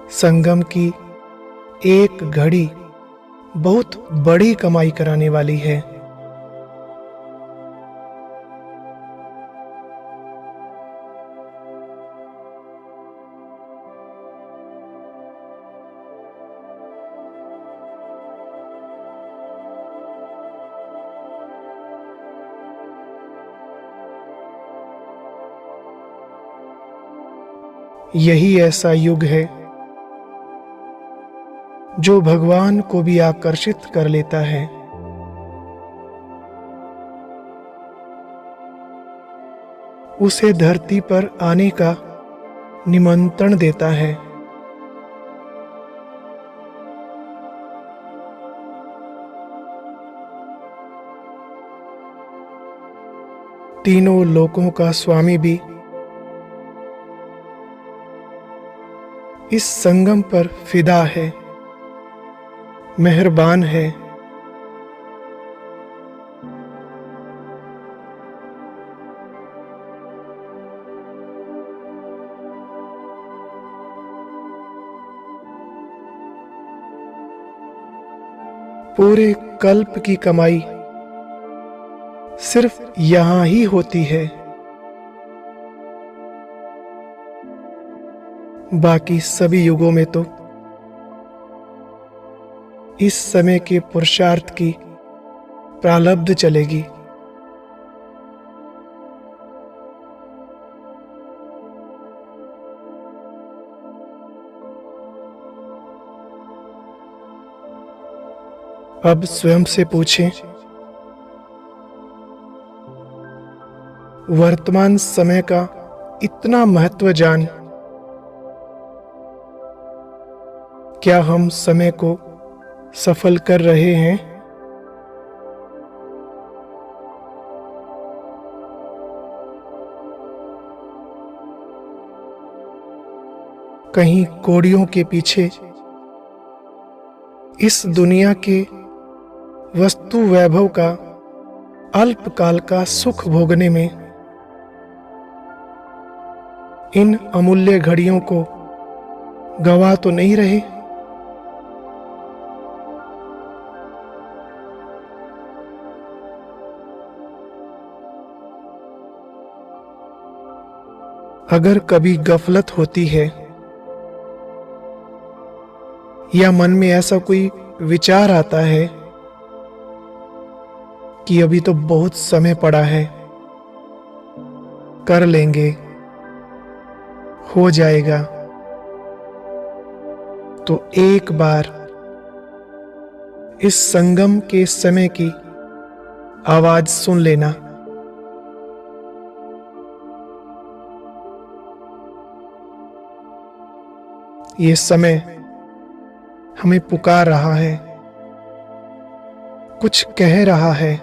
संगम की एक घड़ी बहुत बड़ी कमाई कराने वाली है। यही ऐसा युग है जो भगवान को भी आकर्षित कर लेता है। उसे धरती पर आने का निमंत्रण देता है। तीनों लोकों का स्वामी भी इस संगम पर फिदा है, मेहरबान है। पूरे कल्प की कमाई सिर्फ यहां ही होती है। बाकी सभी युगों में तो इस समय के पुरुषार्थ की प्रारब्ध चलेगी। अब स्वयं से पूछें, वर्तमान समय का इतना महत्व जान क्या हम समय को सफल कर रहे हैं? कहीं कौड़ियों के पीछे इस दुनिया के वस्तु वैभव का अल्पकाल का सुख भोगने में इन अमूल्य घड़ियों को गवा तो नहीं रहे? अगर कभी गफलत होती है या मन में ऐसा कोई विचार आता है कि अभी तो बहुत समय पड़ा है, कर लेंगे, हो जाएगा, तो एक बार इस संगम के समय की आवाज सुन लेना। ये समय हमें पुकार रहा है, कुछ कह रहा है।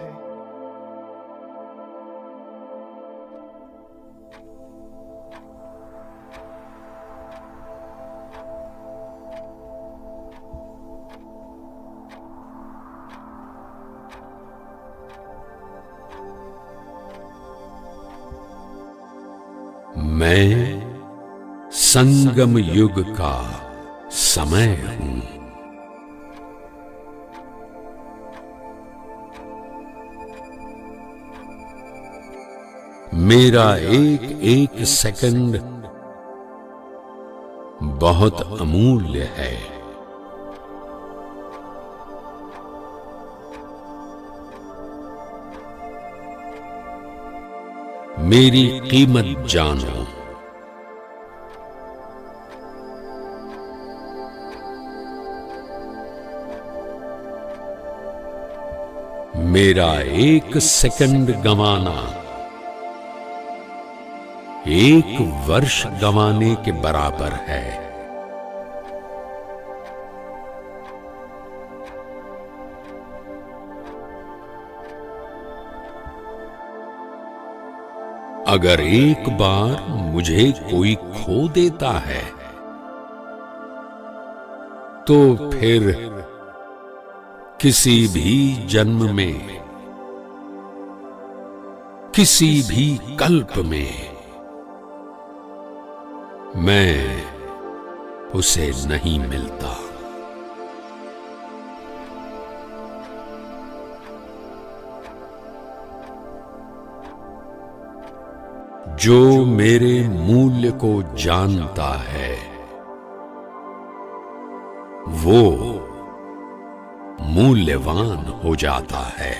मैं संगम युग का समय हूं। मेरा एक एक सेकंड बहुत अमूल्य है। मेरी कीमत जानो। मेरा एक सेकंड गंवाना एक वर्ष गंवाने के बराबर है। अगर एक बार मुझे कोई खो देता है तो फिर किसी भी जन्म में, किसी भी कल्प में मैं उसे नहीं मिलता। जो मेरे मूल्य को जानता है वो मूल्यवान हो जाता है।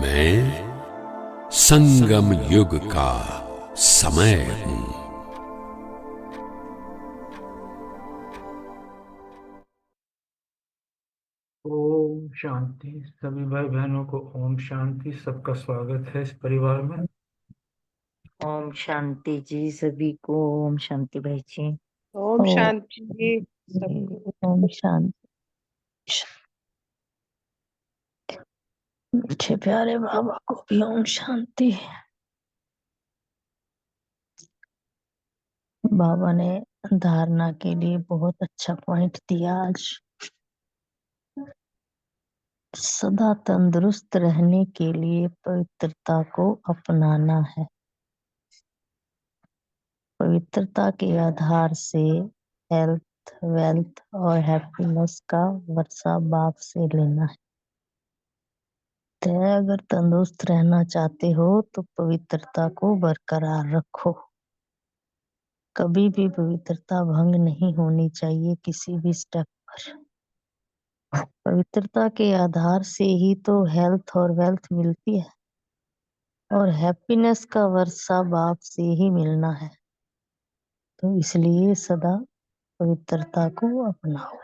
मैं संगम युग का समय हूं। ओम शांति। सभी भाई बहनों को ओम शांति। सबका स्वागत है इस परिवार में। ओम शांति जी सभी को। ओम शांति भाई जी। ओम शांति जी। ओम शांति। मीठे प्यारे बाबा को भी ओम शांति। बाबा ने धारणा के लिए बहुत अच्छा पॉइंट दिया आज। सदा तंदुरुस्त रहने के लिए पवित्रता को अपनाना है। पवित्रता के आधार से हेल्थ, वेल्थ और हैप्पीनेस का वर्षा बाप से लेना है। तो अगर तंदुरुस्त रहना चाहते हो तो पवित्रता को बरकरार रखो। कभी भी पवित्रता भंग नहीं होनी चाहिए किसी भी स्टेप पर। पवित्रता के आधार से ही तो हेल्थ और वेल्थ मिलती है और हैप्पीनेस का वर्षा बाप से ही मिलना है। तो इसलिए सदा पवित्रता को अपनाओ।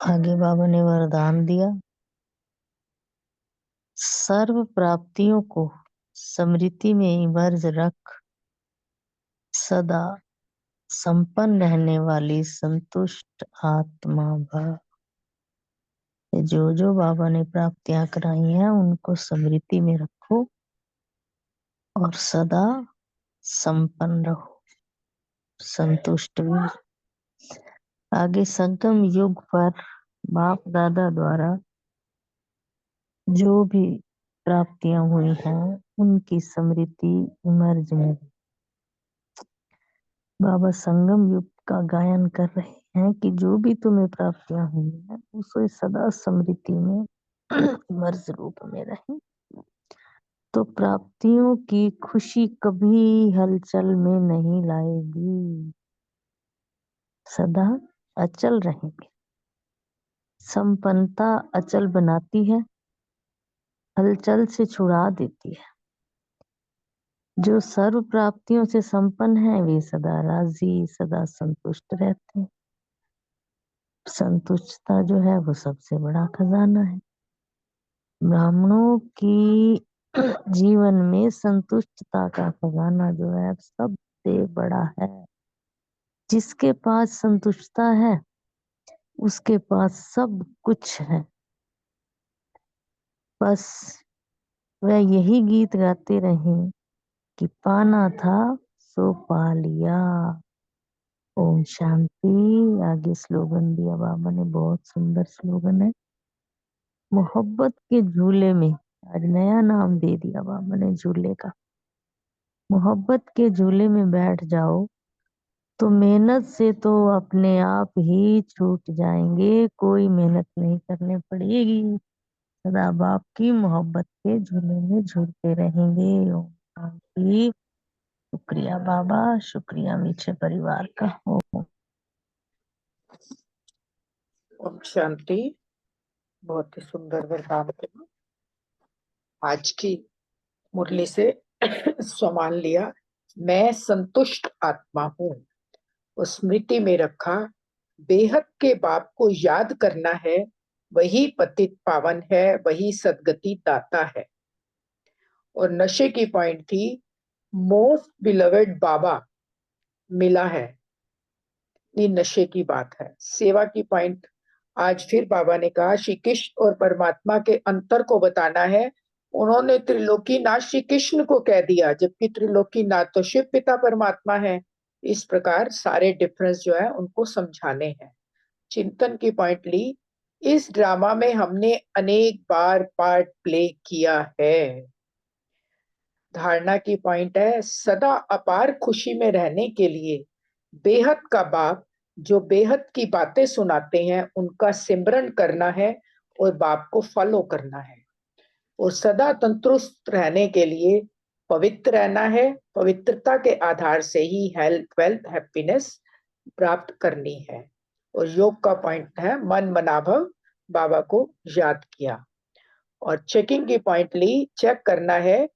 आगे बाबा ने वरदान दिया, सर्व प्राप्तियों को स्मृति में इमर्ज रख सदा संपन्न रहने वाली संतुष्ट आत्मा भव। जो बाबा ने प्राप्तियां कराई हैं उनको स्मृति में रखो और सदा संपन्न रहो, संतुष्ट भी। आगे संगम युग पर बाप दादा द्वारा जो भी प्राप्तियां हुई हैं उनकी स्मृति इमर्ज में। बाबा संगम युग का गायन कर रहे हैं कि जो भी तुम्हें प्राप्तियां हुई हैं उसे सदा स्मृति में इमर्ज रूप में रहे। तो प्राप्तियों की खुशी कभी हलचल में नहीं लाएगी, सदा अचल रहेंगे। संपन्नता अचल बनाती है, हलचल से छुड़ा देती है। जो सर्व प्राप्तियों से संपन्न है वे सदा राजी, सदा संतुष्ट रहते हैं। संतुष्टता जो है वो सबसे बड़ा खजाना है। ब्राह्मणों की जीवन में संतुष्टता का खजाना जो है सबसे बड़ा है। जिसके पास संतुष्टता है उसके पास सब कुछ है। बस वह यही गीत गाते रहे कि पाना था सो पा लिया। ओम शांति। आगे स्लोगन दिया बाबा ने, बहुत सुंदर स्लोगन है। मोहब्बत के झूले में, आज नया नाम दे दिया बाबा ने झूले का। मोहब्बत के झूले में बैठ जाओ तो मेहनत से तो अपने आप ही छूट जाएंगे, कोई मेहनत नहीं करनी पड़ेगी। सदा बाप की मोहब्बत के झूले में झूलते रहेंगे। ओम शांति। शुक्रिया बाबा, शुक्रिया मीठे परिवार का। ओम शांति। बहुत ही सुंदर वरदान था। आज की मुरली से सम्मान लिया, मैं संतुष्ट आत्मा हूँ। उस स्मृति में रखा, बेहद के बाप को याद करना है, वही पतित पावन है, वही सदगति दाता है। और नशे की पॉइंट थी, मोस्ट बिलवेड बाबा मिला है, ये नशे की बात है। सेवा की पॉइंट आज फिर बाबा ने कहा, श्री कृष्ण और परमात्मा के अंतर को बताना है। उन्होंने त्रिलोकीनाथ श्री कृष्ण को कह दिया, जबकि त्रिलोकीनाथ तो शिव पिता परमात्मा है। इस प्रकार सारे डिफरेंस जो है उनको समझाने हैं। चिंतन की पॉइंट ली, इस ड्रामा में हमने अनेक बार पार्ट प्ले किया है। धारणा की पॉइंट है, सदा अपार खुशी में रहने के लिए बेहद का बाप जो बेहद की बातें सुनाते हैं उनका सिमरन करना है और बाप को फॉलो करना है। और सदा तंदुरुस्त रहने के लिए पवित्र रहना है। पवित्रता के आधार से ही हेल्थ वेल्थ हैप्पीनेस प्राप्त करनी है। और योग का पॉइंट है मन मनाभव बाबा को याद किया। और चेकिंग की पॉइंट ली, चेक करना है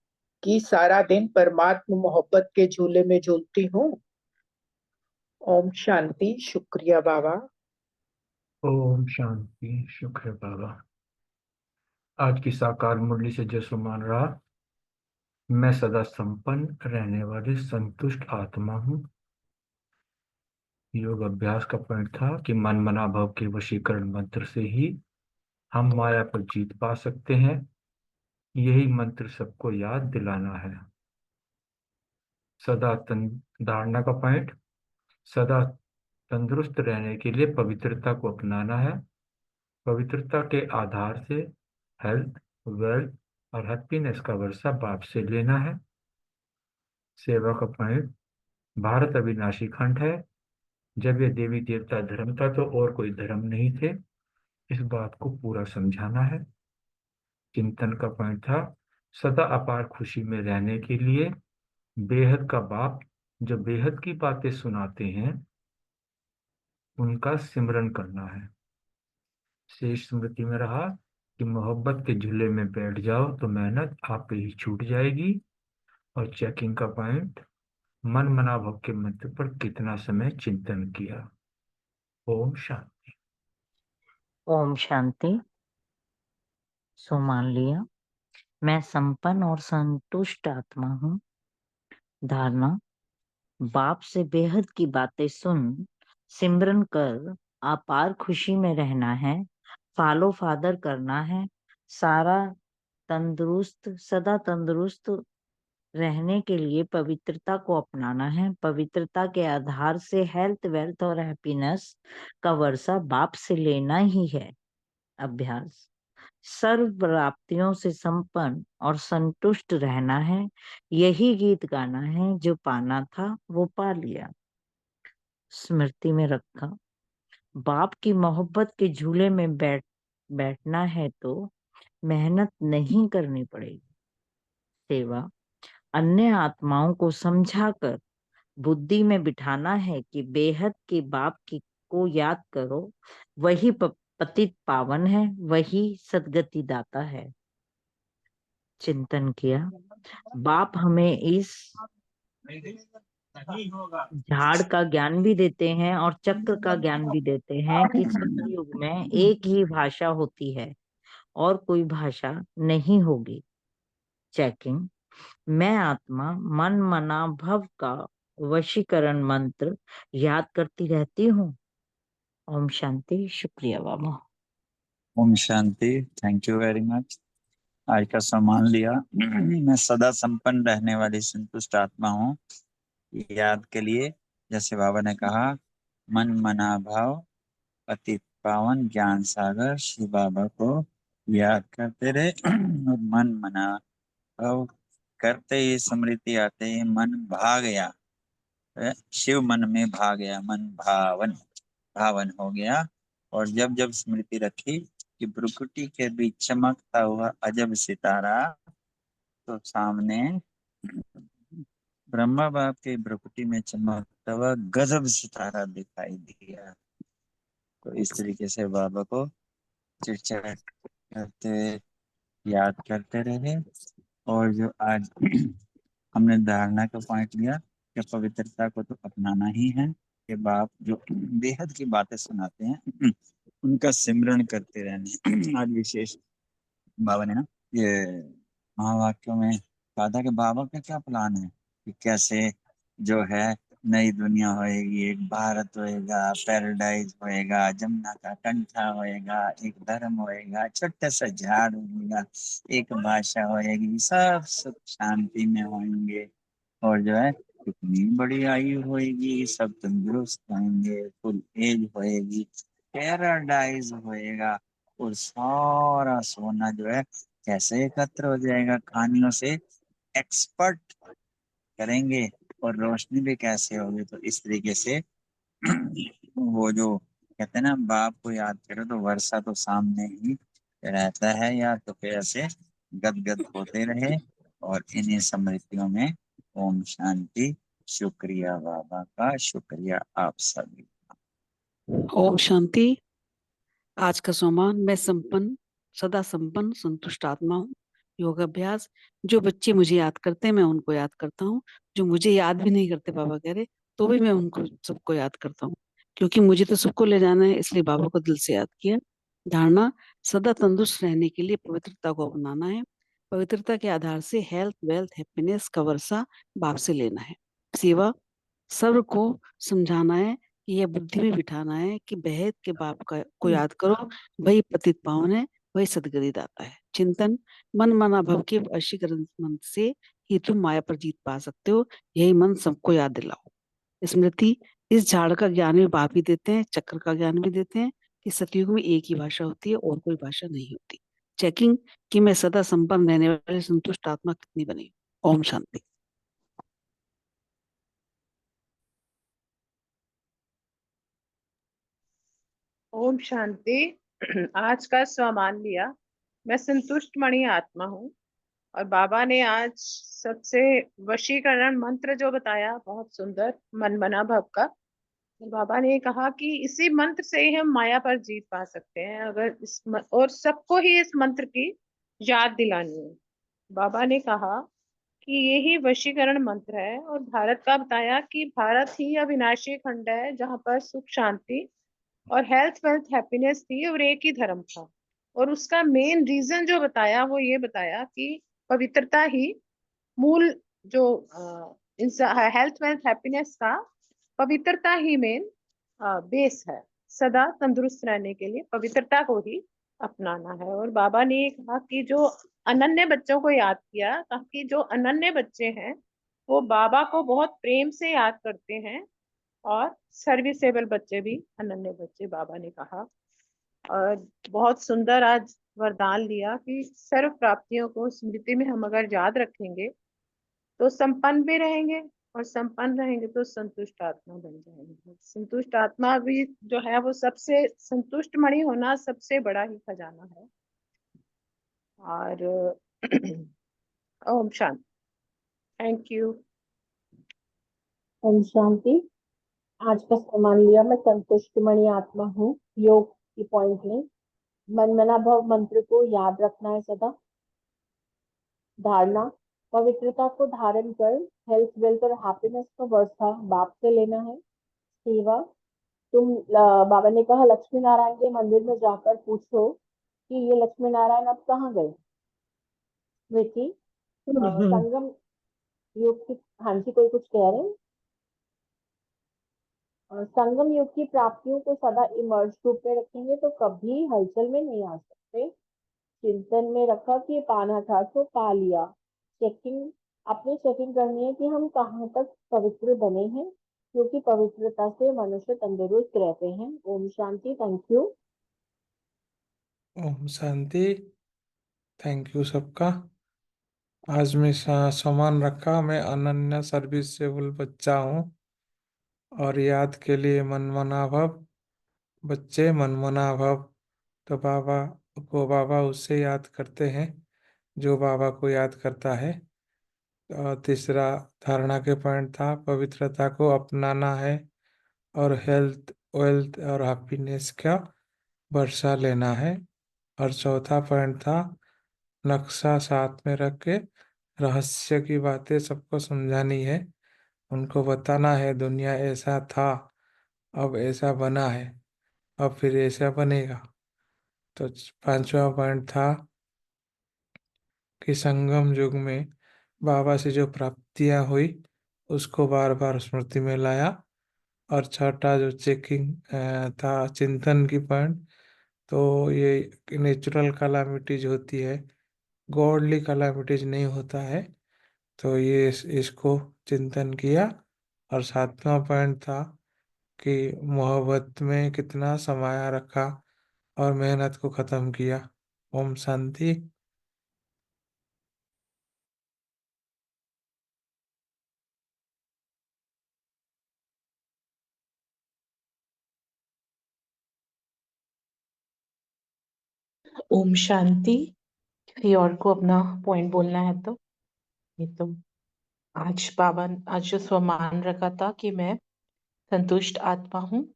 कि सारा दिन परमात्मा मोहब्बत के झूले में झूलती हूँ। ओम शांति। शुक्रिया बाबा। ओम शांति। शुक्र बाबा। आज की साकार मुरली से जो सुमान रहा, मैं सदा संपन्न रहने वाली संतुष्ट आत्मा हूँ। योग अभ्यास का पॉइंट था कि मन मना भव के वशीकरण मंत्र से ही हम माया पर जीत पा सकते हैं। यही मंत्र सबको याद दिलाना है। सदा धारणा का पॉइंट, सदा तंदुरुस्त रहने के लिए पवित्रता को अपनाना है। पवित्रता के आधार से हेल्थ वेल्थ और हैप्पीनेस का वर्षा बाप से लेना है। सेवा का पॉइंट, भारत अविनाशी खंड है। जब ये देवी देवता धर्म था तो और कोई धर्म नहीं थे। इस बात को पूरा समझाना है। चिंतन का पॉइंट था, सदा अपार खुशी में रहने के लिए बेहद का बाप जो बेहद की बातें सुनाते हैं उनका सिमरन करना है। शेष स्मृति में रहा कि मोहब्बत के झूले में बैठ जाओ तो मेहनत आप पे ही छूट जाएगी। और चेकिंग का पॉइंट, मन मना भव के मंत्र पर कितना समय चिंतन किया। ओम शांति। ओम शांति। सो मान लिया, मैं संपन्न और संतुष्ट आत्मा हूँ। धारणा, बाप से बेहद की बातें सुन सिमरन कर अपार खुशी में रहना है। फॉलो फादर करना है। सारा सदा तंदुरुस्त रहने के लिए पवित्रता को अपनाना है। पवित्रता के आधार से हेल्थ वेल्थ और हैप्पीनेस का वर्षा बाप से लेना ही है। अभ्यास, सर्व प्राप्तियों से संपन्न और संतुष्ट रहना है। यही गीत गाना है, जो पाना था वो पा लिया। स्मृति में रखा, बाप की मोहब्बत के झूले में बैठना है तो मेहनत नहीं करनी पड़ेगी। सेवा, अन्य आत्माओं को समझाकर बुद्धि में बिठाना है कि बेहद के बाप की को याद करो। वही पतित पावन है, वही सदगति दाता है। चिंतन किया, बाप हमें इस झाड़ का ज्ञान भी देते हैं और चक्र का ज्ञान भी देते हैं कि सतयुग में एक ही भाषा होती है और कोई भाषा नहीं होगी। चेकिंग, मैं आत्मा मन मना भव का वशीकरण मंत्र याद करती रहती हूँ। ओम शांति। शुक्रिया बाबा। ओम शांति। Thank you very much. आज का सम्मान लिया। मैं सदा संपन्न रहने वाली संतुष्ट आत्मा हूँ। याद के लिए जैसे बाबा ने कहा, मन मना भाव पतित पावन ज्ञान सागर श्री बाबा को याद करते रहे। और मन मना भाव करते ही स्मृति आते ही मन भा गया। शिव मन में भा गया, मन भावन हो गया। और जब जब स्मृति रखी कि भ्रुकुटी के बीच चमकता हुआ अजब सितारा, तो सामने ब्रह्मा बाप के भ्रुकुटी में चमकता हुआ गजब सितारा दिखाई दिया। तो इस तरीके से बाबा को चिड़चिड़ करते याद करते रहे। और जो आज हमने धारणा का पॉइंट लिया कि पवित्रता को तो अपनाना ही है। कि बाप जो बेहद की बातें सुनाते हैं उनका सिमरन करते रहने। आज विशेष बाबा ने ना ये महावाक्यों में कहा था कि बाबा का क्या प्लान है कि कैसे जो है नई दुनिया होएगी, एक भारत होएगा, पैराडाइज होएगा, जमुना का कंठा होएगा, एक धर्म होएगा, छोटा सा झाड़ होएगा, एक भाषा होएगी, सब सुख शांति में होंगे। और जो है कितनी बड़ी आयु होएगी, सब तंदुरुस्त होंगे, फुल एज होएगी, पैराडाइज होएगा। और सारा सोना जो है कैसे एकत्र हो जाएगा, कहानियों से एक्सपर्ट करेंगे और रोशनी भी कैसे होगी। तो इस तरीके से वो जो कहते हैं ना, बाप को याद करो तो वर्षा तो सामने ही रहता है, या तो फिर ऐसे गदगद होते रहे। और इन्हीं स्मृतियों में ओम शांति। शुक्रिया बाबा का, शुक्रिया आप सभी। ओम शांति। आज का सोमान, मैं संपन्न, सदा संपन्न, संतुष्ट आत्मा हूँ। योगाभ्यास। जो बच्चे मुझे याद करते हैं मैं उनको याद करता हूँ, जो मुझे याद भी नहीं करते बाबा कह रहे तो भी मैं उनको सबको याद करता हूँ, क्योंकि मुझे तो सबको ले जाना है, इसलिए बाबा को दिल से याद किया। धारणा, सदा तंदुरुस्त रहने के लिए पवित्रता को अपनाना है। पवित्रता के आधार से हेल्थ, वेल्थ, हैप्पीनेस का वर्षा बाप से लेना है। सेवा, सर्व को समझाना है कि यह बुद्धि में बिठाना है कि बेहद के बाप का को याद करो, वही पतित पावन है, वही सदगति दाता है। चिंतन, मन मना भव के वशीकरण मंत्र से ही तुम माया पर जीत पा सकते हो, यही मन सबको याद दिलाओ। स्मृति, इस झाड़ का ज्ञान भी बाप ही देते हैं, चक्र का ज्ञान भी देते हैं कि सतयुग में एक ही भाषा होती है और कोई भाषा नहीं होती। चेकिंग, कि मैं सदा संपन्न रहने वाली संतुष्ट आत्मा कितनी बनी। ओम शांति। ओम शांति। आज का स्वमान लिया, मैं संतुष्ट मणि आत्मा हूँ। और बाबा ने आज सबसे वशीकरण मंत्र जो बताया, बहुत सुंदर, मन मना भव का। और बाबा ने कहा कि इसी मंत्र से ही हम माया पर जीत पा सकते हैं, अगर और सबको ही इस मंत्र की याद दिलानी है। बाबा ने कहा कि यही वशीकरण मंत्र है। और भारत का बताया कि भारत ही अविनाशी खंड है जहाँ पर सुख शांति और हेल्थ वेल्थ हैप्पीनेस थी, और एक ही धर्म था। और उसका मेन रीजन जो बताया वो ये बताया कि पवित्रता ही मूल, जो हेल्थ वेल्थ हैप्पीनेस का पवित्रता ही मेन बेस है। सदा तंदुरुस्त रहने के लिए पवित्रता को ही अपनाना है। और बाबा ने ये कहा कि जो अनन्य बच्चों को याद किया, ताकि जो अनन्य बच्चे हैं वो बाबा को बहुत प्रेम से याद करते हैं, और सर्विसेबल बच्चे भी अनन्य बच्चे, बाबा ने कहा। और बहुत सुंदर आज वरदान लिया कि सर्व प्राप्तियों को स्मृति में हम अगर याद रखेंगे तो संपन्न भी रहेंगे, और संपन्न रहेंगे तो संतुष्ट आत्मा बन जाएंगे। संतुष्ट आत्मा भी जो है वो सबसे संतुष्ट मणि होना सबसे बड़ा ही खजाना है। और ओम शांति। Thank you. ओम शांति। आज का सम्मान लिया, मैं संतुष्ट मणि आत्मा हूँ। योग की पॉइंट में मन मना भव मंत्र को याद रखना है सदा। धारणा, पवित्रता को धारण कर हेल्थ वेल्थ और हैप्पीनेस का वर्षा बाप से लेना है। सेवा, बाबा ने कहा लक्ष्मी नारायण के मंदिर में जाकर पूछो कि ये लक्ष्मी नारायण अब कहाँ गए। स्मृति, संगम युग की, हाँ जी कोई कुछ कह रहे हैं। संगम युग की प्राप्तियों को सदा इमर्ज रूप में रखेंगे तो कभी हलचल में नहीं आ सकते। चिंतन में रखा कि पाना था तो पा लिया। चेकिंग, अपनी चेकिंग करनी है कि हम कहाँ तक पवित्र बने हैं, क्योंकि पवित्रता से मनुष्य तंदुरुस्त रहते हैं। ओम शांति। Thank you. ओम शांति। थैंक यू सबका। आज मैं सामान रखा, मैं अनन्य सर्विसेबल बच्चा हूँ और याद के लिए मनमना भव। बच्चे मनमना भव, तो बाबा उससे याद करते हैं जो बाबा को याद करता है। और तीसरा धारणा के पॉइंट था पवित्रता को अपनाना है और हेल्थ वेल्थ और हैप्पीनेस का वर्षा लेना है। और चौथा पॉइंट था नक्शा साथ में रख के रहस्य की बातें सबको समझानी है, उनको बताना है दुनिया ऐसा था, अब ऐसा बना है, अब फिर ऐसा बनेगा। तो पांचवा पॉइंट था कि संगम युग में बाबा से जो प्राप्तियां हुई उसको बार बार स्मृति में लाया। और छठा जो चेकिंग था चिंतन की पॉइंट, तो ये नेचुरल कैलामिटीज होती है, गॉडली कैलामिटीज नहीं होता है, तो ये इसको चिंतन किया। और सातवां पॉइंट था कि मोहब्बत में कितना समाया रखा और मेहनत को खत्म किया। ओम शांति। ओम शांति। किसी और को अपना पॉइंट बोलना है तो ये तो आज जो स्वमान रखा था कि मैं संतुष्ट आत्मा हूँ।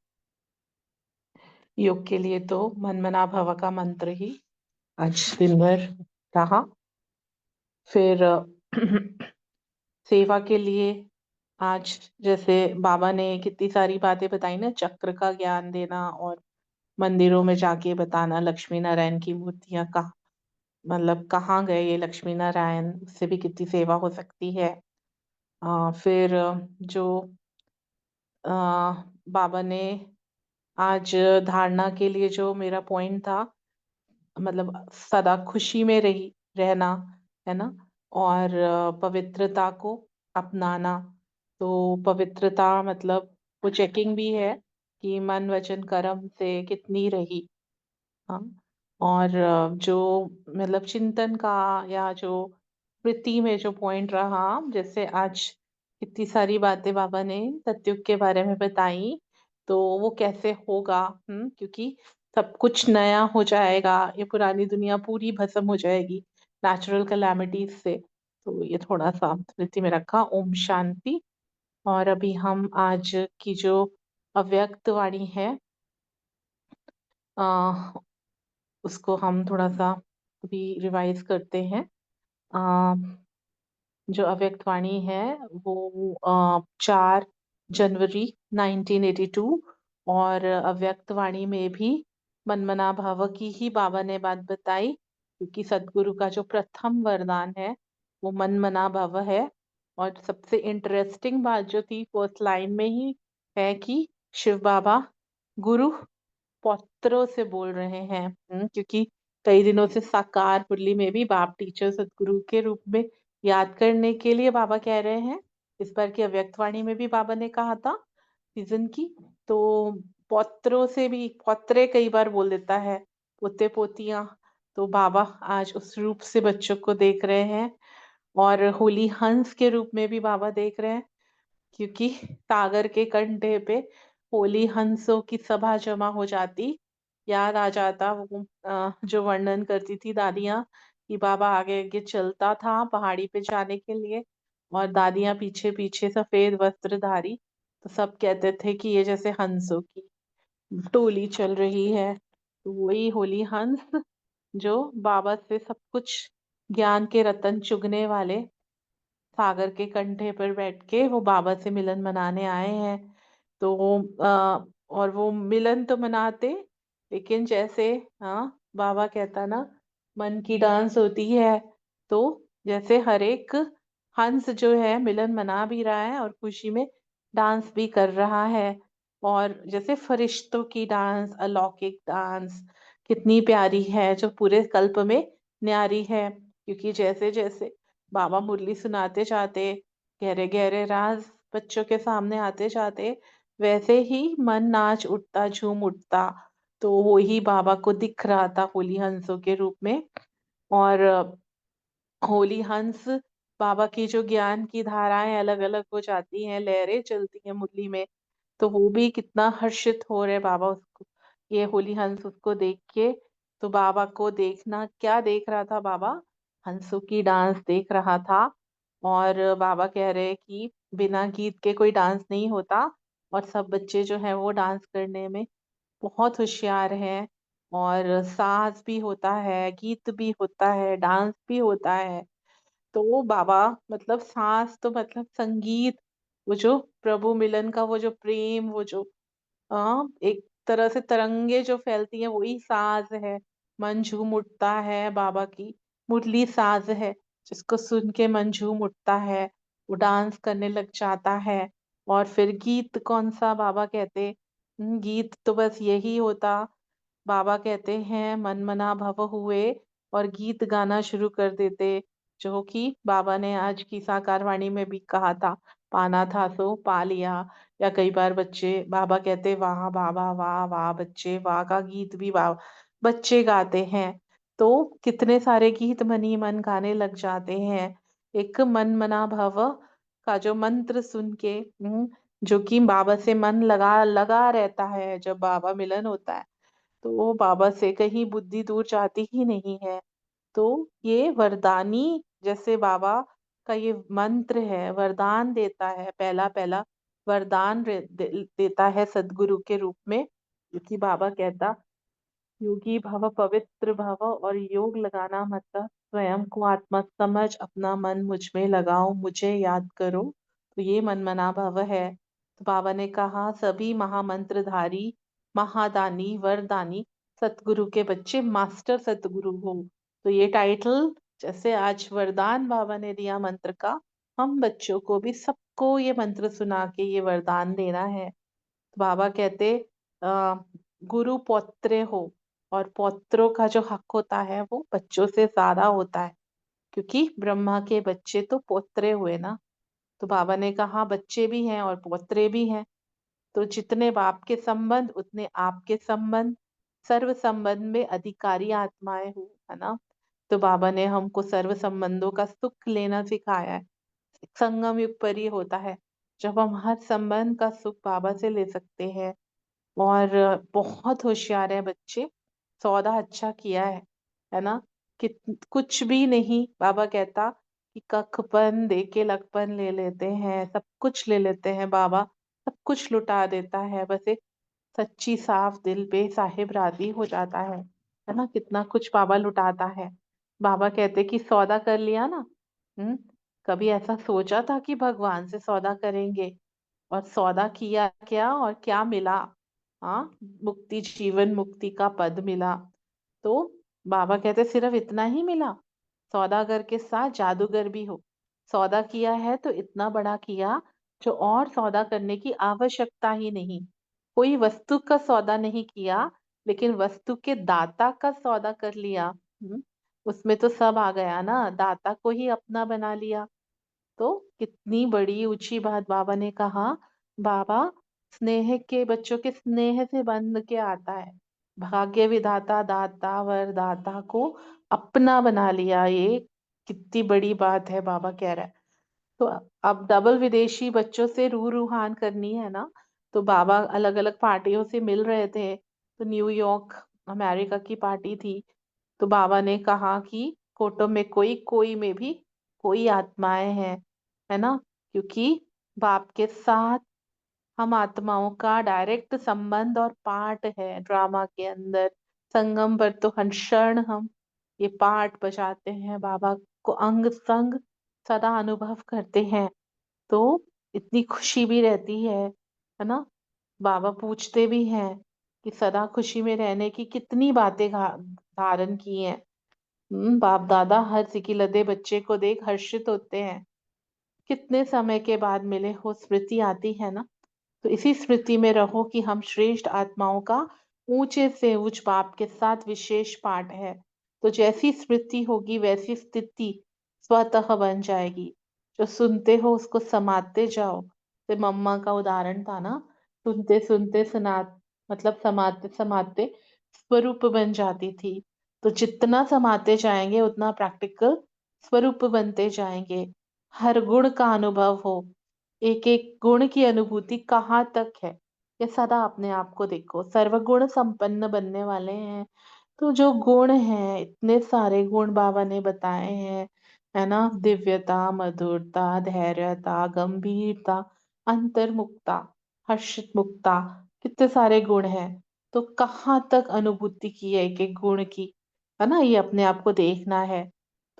योग के लिए तो मन मना भव का मंत्र ही आज दिन भर रहा। फिर सेवा के लिए आज जैसे बाबा ने कितनी सारी बातें बताई ना, चक्र का ज्ञान देना और मंदिरों में जाके बताना लक्ष्मी नारायण की मूर्तियां का मतलब कहाँ गए ये लक्ष्मी नारायण, उससे भी कितनी सेवा हो सकती है। फिर जो बाबा ने आज धारणा के लिए जो मेरा पॉइंट था, मतलब सदा खुशी में रही रहना, है ना, और पवित्रता को अपनाना। तो पवित्रता मतलब वो चेकिंग भी है कि मन वचन कर्म से कितनी रही। हाँ। और जो मतलब चिंतन का या जो वृत्ति में जो पॉइंट रहा, जैसे आज कितनी सारी बातें बाबा ने सत्युग के बारे में बताई, तो वो कैसे होगा। क्योंकि सब कुछ नया हो जाएगा, ये पुरानी दुनिया पूरी भस्म हो जाएगी नेचुरल कैलामिटीज से। तो ये थोड़ा सा वृत्ति में रखा। ओम शांति। और अभी हम आज की जो अव्यक्त वाणी है, आ, उसको हम थोड़ा सा अभी रिवाइज करते हैं। अ, जो अव्यक्त वाणी है वो 4 जनवरी 1982, और अव्यक्त वाणी में भी मनमना भाव की ही बाबा ने बात बताई, क्योंकि सदगुरु का जो प्रथम वरदान है वो मनमना भव है। और सबसे इंटरेस्टिंग बात जो थी फर्स्ट लाइन में ही है कि शिव बाबा गुरु पौत्रों से बोल रहे हैं। क्योंकि कई दिनों से साकार मुरली में भी बाप टीचर सदगुरु के रूप में याद करने के लिए बाबा कह रहे हैं। इस बार की अव्यक्तवाणी में भी बाबा ने कहा था सीजन की। तो पौत्रों से भी, पौत्रे कई बार बोल देता है, पोते पोतियां। तो बाबा आज उस रूप से बच्चों को देख रहे हैं, और होली हंस के रूप में भी बाबा देख रहे हैं, क्योंकि सागर के कंढे पे होली हंसों की सभा जमा हो जाती। याद आ जाता वो जो वर्णन करती थी दादियाँ कि बाबा आगे आगे चलता था पहाड़ी पे जाने के लिए, और दादियाँ पीछे पीछे सफेद वस्त्रधारी। तो सब कहते थे कि ये जैसे हंसों की टोली चल रही है। तो वही होली हंस जो बाबा से सब कुछ ज्ञान के रतन चुगने वाले सागर के कंढे पर बैठ के वो बाबा से मिलन मनाने आए हैं। तो और वो मिलन तो मनाते, लेकिन जैसे बाबा कहता ना, मन की डांस होती है। तो जैसे हर एक हंस जो है मिलन मना भी रहा है और खुशी में डांस भी कर रहा है। और जैसे फरिश्तों की डांस, अलौकिक डांस कितनी प्यारी है, जो पूरे कल्प में न्यारी है। क्योंकि जैसे जैसे बाबा मुरली सुनाते जाते, गहरे गहरे राज बच्चों के सामने आते जाते, वैसे ही मन नाच उठता, झूम उठता। तो वो ही बाबा को दिख रहा था होली हंसों के रूप में। और होली हंस बाबा की जो ज्ञान की धाराएं अलग अलग हो जाती हैं, लहरें चलती हैं मुरली में, तो वो भी कितना हर्षित हो रहे बाबा उसको, ये होली हंस उसको देख के। तो बाबा को देखना, क्या देख रहा था बाबा? हंसों की डांस देख रहा था। और बाबा कह रहे कि बिना गीत के कोई डांस नहीं होता, और सब बच्चे जो है वो डांस करने में बहुत होशियार हैं। और साज भी होता है, गीत भी होता है, डांस भी होता है। तो वो बाबा मतलब सांस तो मतलब संगीत, वो जो प्रभु मिलन का वो जो प्रेम, वो जो एक तरह से तरंगे जो फैलती हैं, वही साज है। मन झूम उठता है, बाबा की मुरली साज है, जिसको सुन के मन झूम उठता है, वो डांस करने लग जाता है। और फिर गीत कौन सा बाबा कहते? गीत तो बस यही होता। बाबा कहते हैं मन मना भव हुए और गीत गाना शुरू कर देते, जो कि बाबा ने आज की साकार वाणी में भी कहा था, पाना था सो पा लिया। या कई बार बच्चे बाबा कहते वाह बाबा वाह वाह बच्चे वाह का गीत भी बच्चे गाते हैं। तो कितने सारे गीत मन ही मन गाने लग जाते हैं। एक मन मना भव का जो मंत्र सुन के जो कि बाबा से मन लगा लगा रहता है, जब बाबा मिलन होता है तो वो बाबा से कहीं बुद्धि दूर जाती ही नहीं है। तो ये वरदानी जैसे बाबा का ये मंत्र है, वरदान देता है, पहला पहला वरदान देता है सदगुरु के रूप में, क्योंकि बाबा कहता योगी भव पवित्र भव, और योग लगाना मतलब स्वयं को आत्मा समझ अपना मन मुझ में लगाओ, मुझे याद करो। तो ये मन मना भव है। तो बाबा ने कहा सभी महामंत्रधारी महादानी वरदानी सतगुरु के बच्चे मास्टर सतगुरु हो। तो ये टाइटल जैसे आज वरदान बाबा ने दिया मंत्र का, हम बच्चों को भी सबको ये मंत्र सुना के ये वरदान देना है। तो बाबा कहते आ, गुरु पौत्रे हो, और पौत्रों का जो हक होता है वो बच्चों से ज्यादा होता है, क्योंकि ब्रह्मा के बच्चे तो पोत्रे हुए ना। तो बाबा ने कहा बच्चे भी हैं और पोत्रे भी हैं। तो जितने बाप के संबंध उतने आपके संबंध, सर्व संबंध में अधिकारी आत्माएं हो, है ना। तो बाबा ने हमको सर्व संबंधों का सुख लेना सिखाया है। संगम युग पर ही होता है जब हम हर संबंध का सुख बाबा से ले सकते हैं। और बहुत होशियार है बच्चे, सौदा अच्छा किया है ना। कि कुछ भी नहीं, बाबा कहता कि कखपन दे के लखपन ले लेते हैं, सब कुछ ले लेते हैं बाबा, सब कुछ लुटा देता है, बस एक सच्ची साफ दिल पे साहिब राजी हो जाता है ना। कितना कुछ बाबा लुटाता है। बाबा कहते कि सौदा कर लिया ना। हम्म कभी ऐसा सोचा था कि भगवान से सौदा करेंगे, और सौदा किया क्या और क्या मिला। हाँ, मुक्ति, जीवन मुक्ति का पद मिला। तो बाबा कहते सिर्फ इतना ही मिला। सौदागर के साथ जादूगर भी हो। सौदा किया है तो इतना बड़ा किया जो और सौदा करने की आवश्यकता ही नहीं। कोई वस्तु का सौदा नहीं किया, लेकिन वस्तु के दाता का सौदा कर लिया। उसमें तो सब आ गया ना, दाता को ही अपना बना लिया। तो कितनी बड़ी ऊंची बात बाबा ने कहा। बाबा स्नेह के बच्चों के स्नेह से बंध के आता है। भाग्य विधाता दाता वरदाता को अपना बना लिया, ये कितनी बड़ी बात है बाबा कह रहा है। तो अब डबल विदेशी बच्चों से रूहान करनी है ना। तो बाबा अलग अलग पार्टियों से मिल रहे थे। तो न्यूयॉर्क अमेरिका की पार्टी थी। तो बाबा ने कहा कि फोटो में कोई कोई में भी कोई आत्माएं हैं, है ना। क्योंकि बाप के साथ हम आत्माओं का डायरेक्ट संबंध और पार्ट है ड्रामा के अंदर। संगम पर तो हर क्षण हम ये पार्ट बजाते हैं, बाबा को अंग संग सदा अनुभव करते हैं। तो इतनी खुशी भी रहती है ना। बाबा पूछते भी हैं कि सदा खुशी में रहने की कितनी बातें धारण की हैं। बाप दादा हर सिकिलधे बच्चे को देख हर्षित होते हैं। कितने समय के बाद मिले हो, स्मृति आती है ना। तो इसी स्मृति में रहो कि हम श्रेष्ठ आत्माओं का ऊंचे से उच्च बाप के साथ विशेष पाठ है। तो जैसी स्मृति होगी वैसी स्थिति स्वतः बन जाएगी। जो सुनते हो उसको समाते जाओ। तो मम्मा का उदाहरण था ना, सुनते सुनते सुना मतलब समाते समाते स्वरूप बन जाती थी। तो जितना समाते जाएंगे उतना प्रैक्टिकल स्वरूप बनते जाएंगे। हर गुण का अनुभव हो, एक एक गुण की अनुभूति कहाँ तक है, ये सदा अपने आप को देखो। सर्वगुण संपन्न बनने वाले हैं। तो जो गुण हैं, इतने सारे गुण बाबा ने बताए हैं, है ना। दिव्यता, मधुरता, धैर्यता, गंभीरता, अंतर्मुखता, हर्षित मुक्ता, कितने सारे गुण हैं। तो कहाँ तक अनुभूति की है एक एक गुण की, है ना। ये अपने आप को देखना है।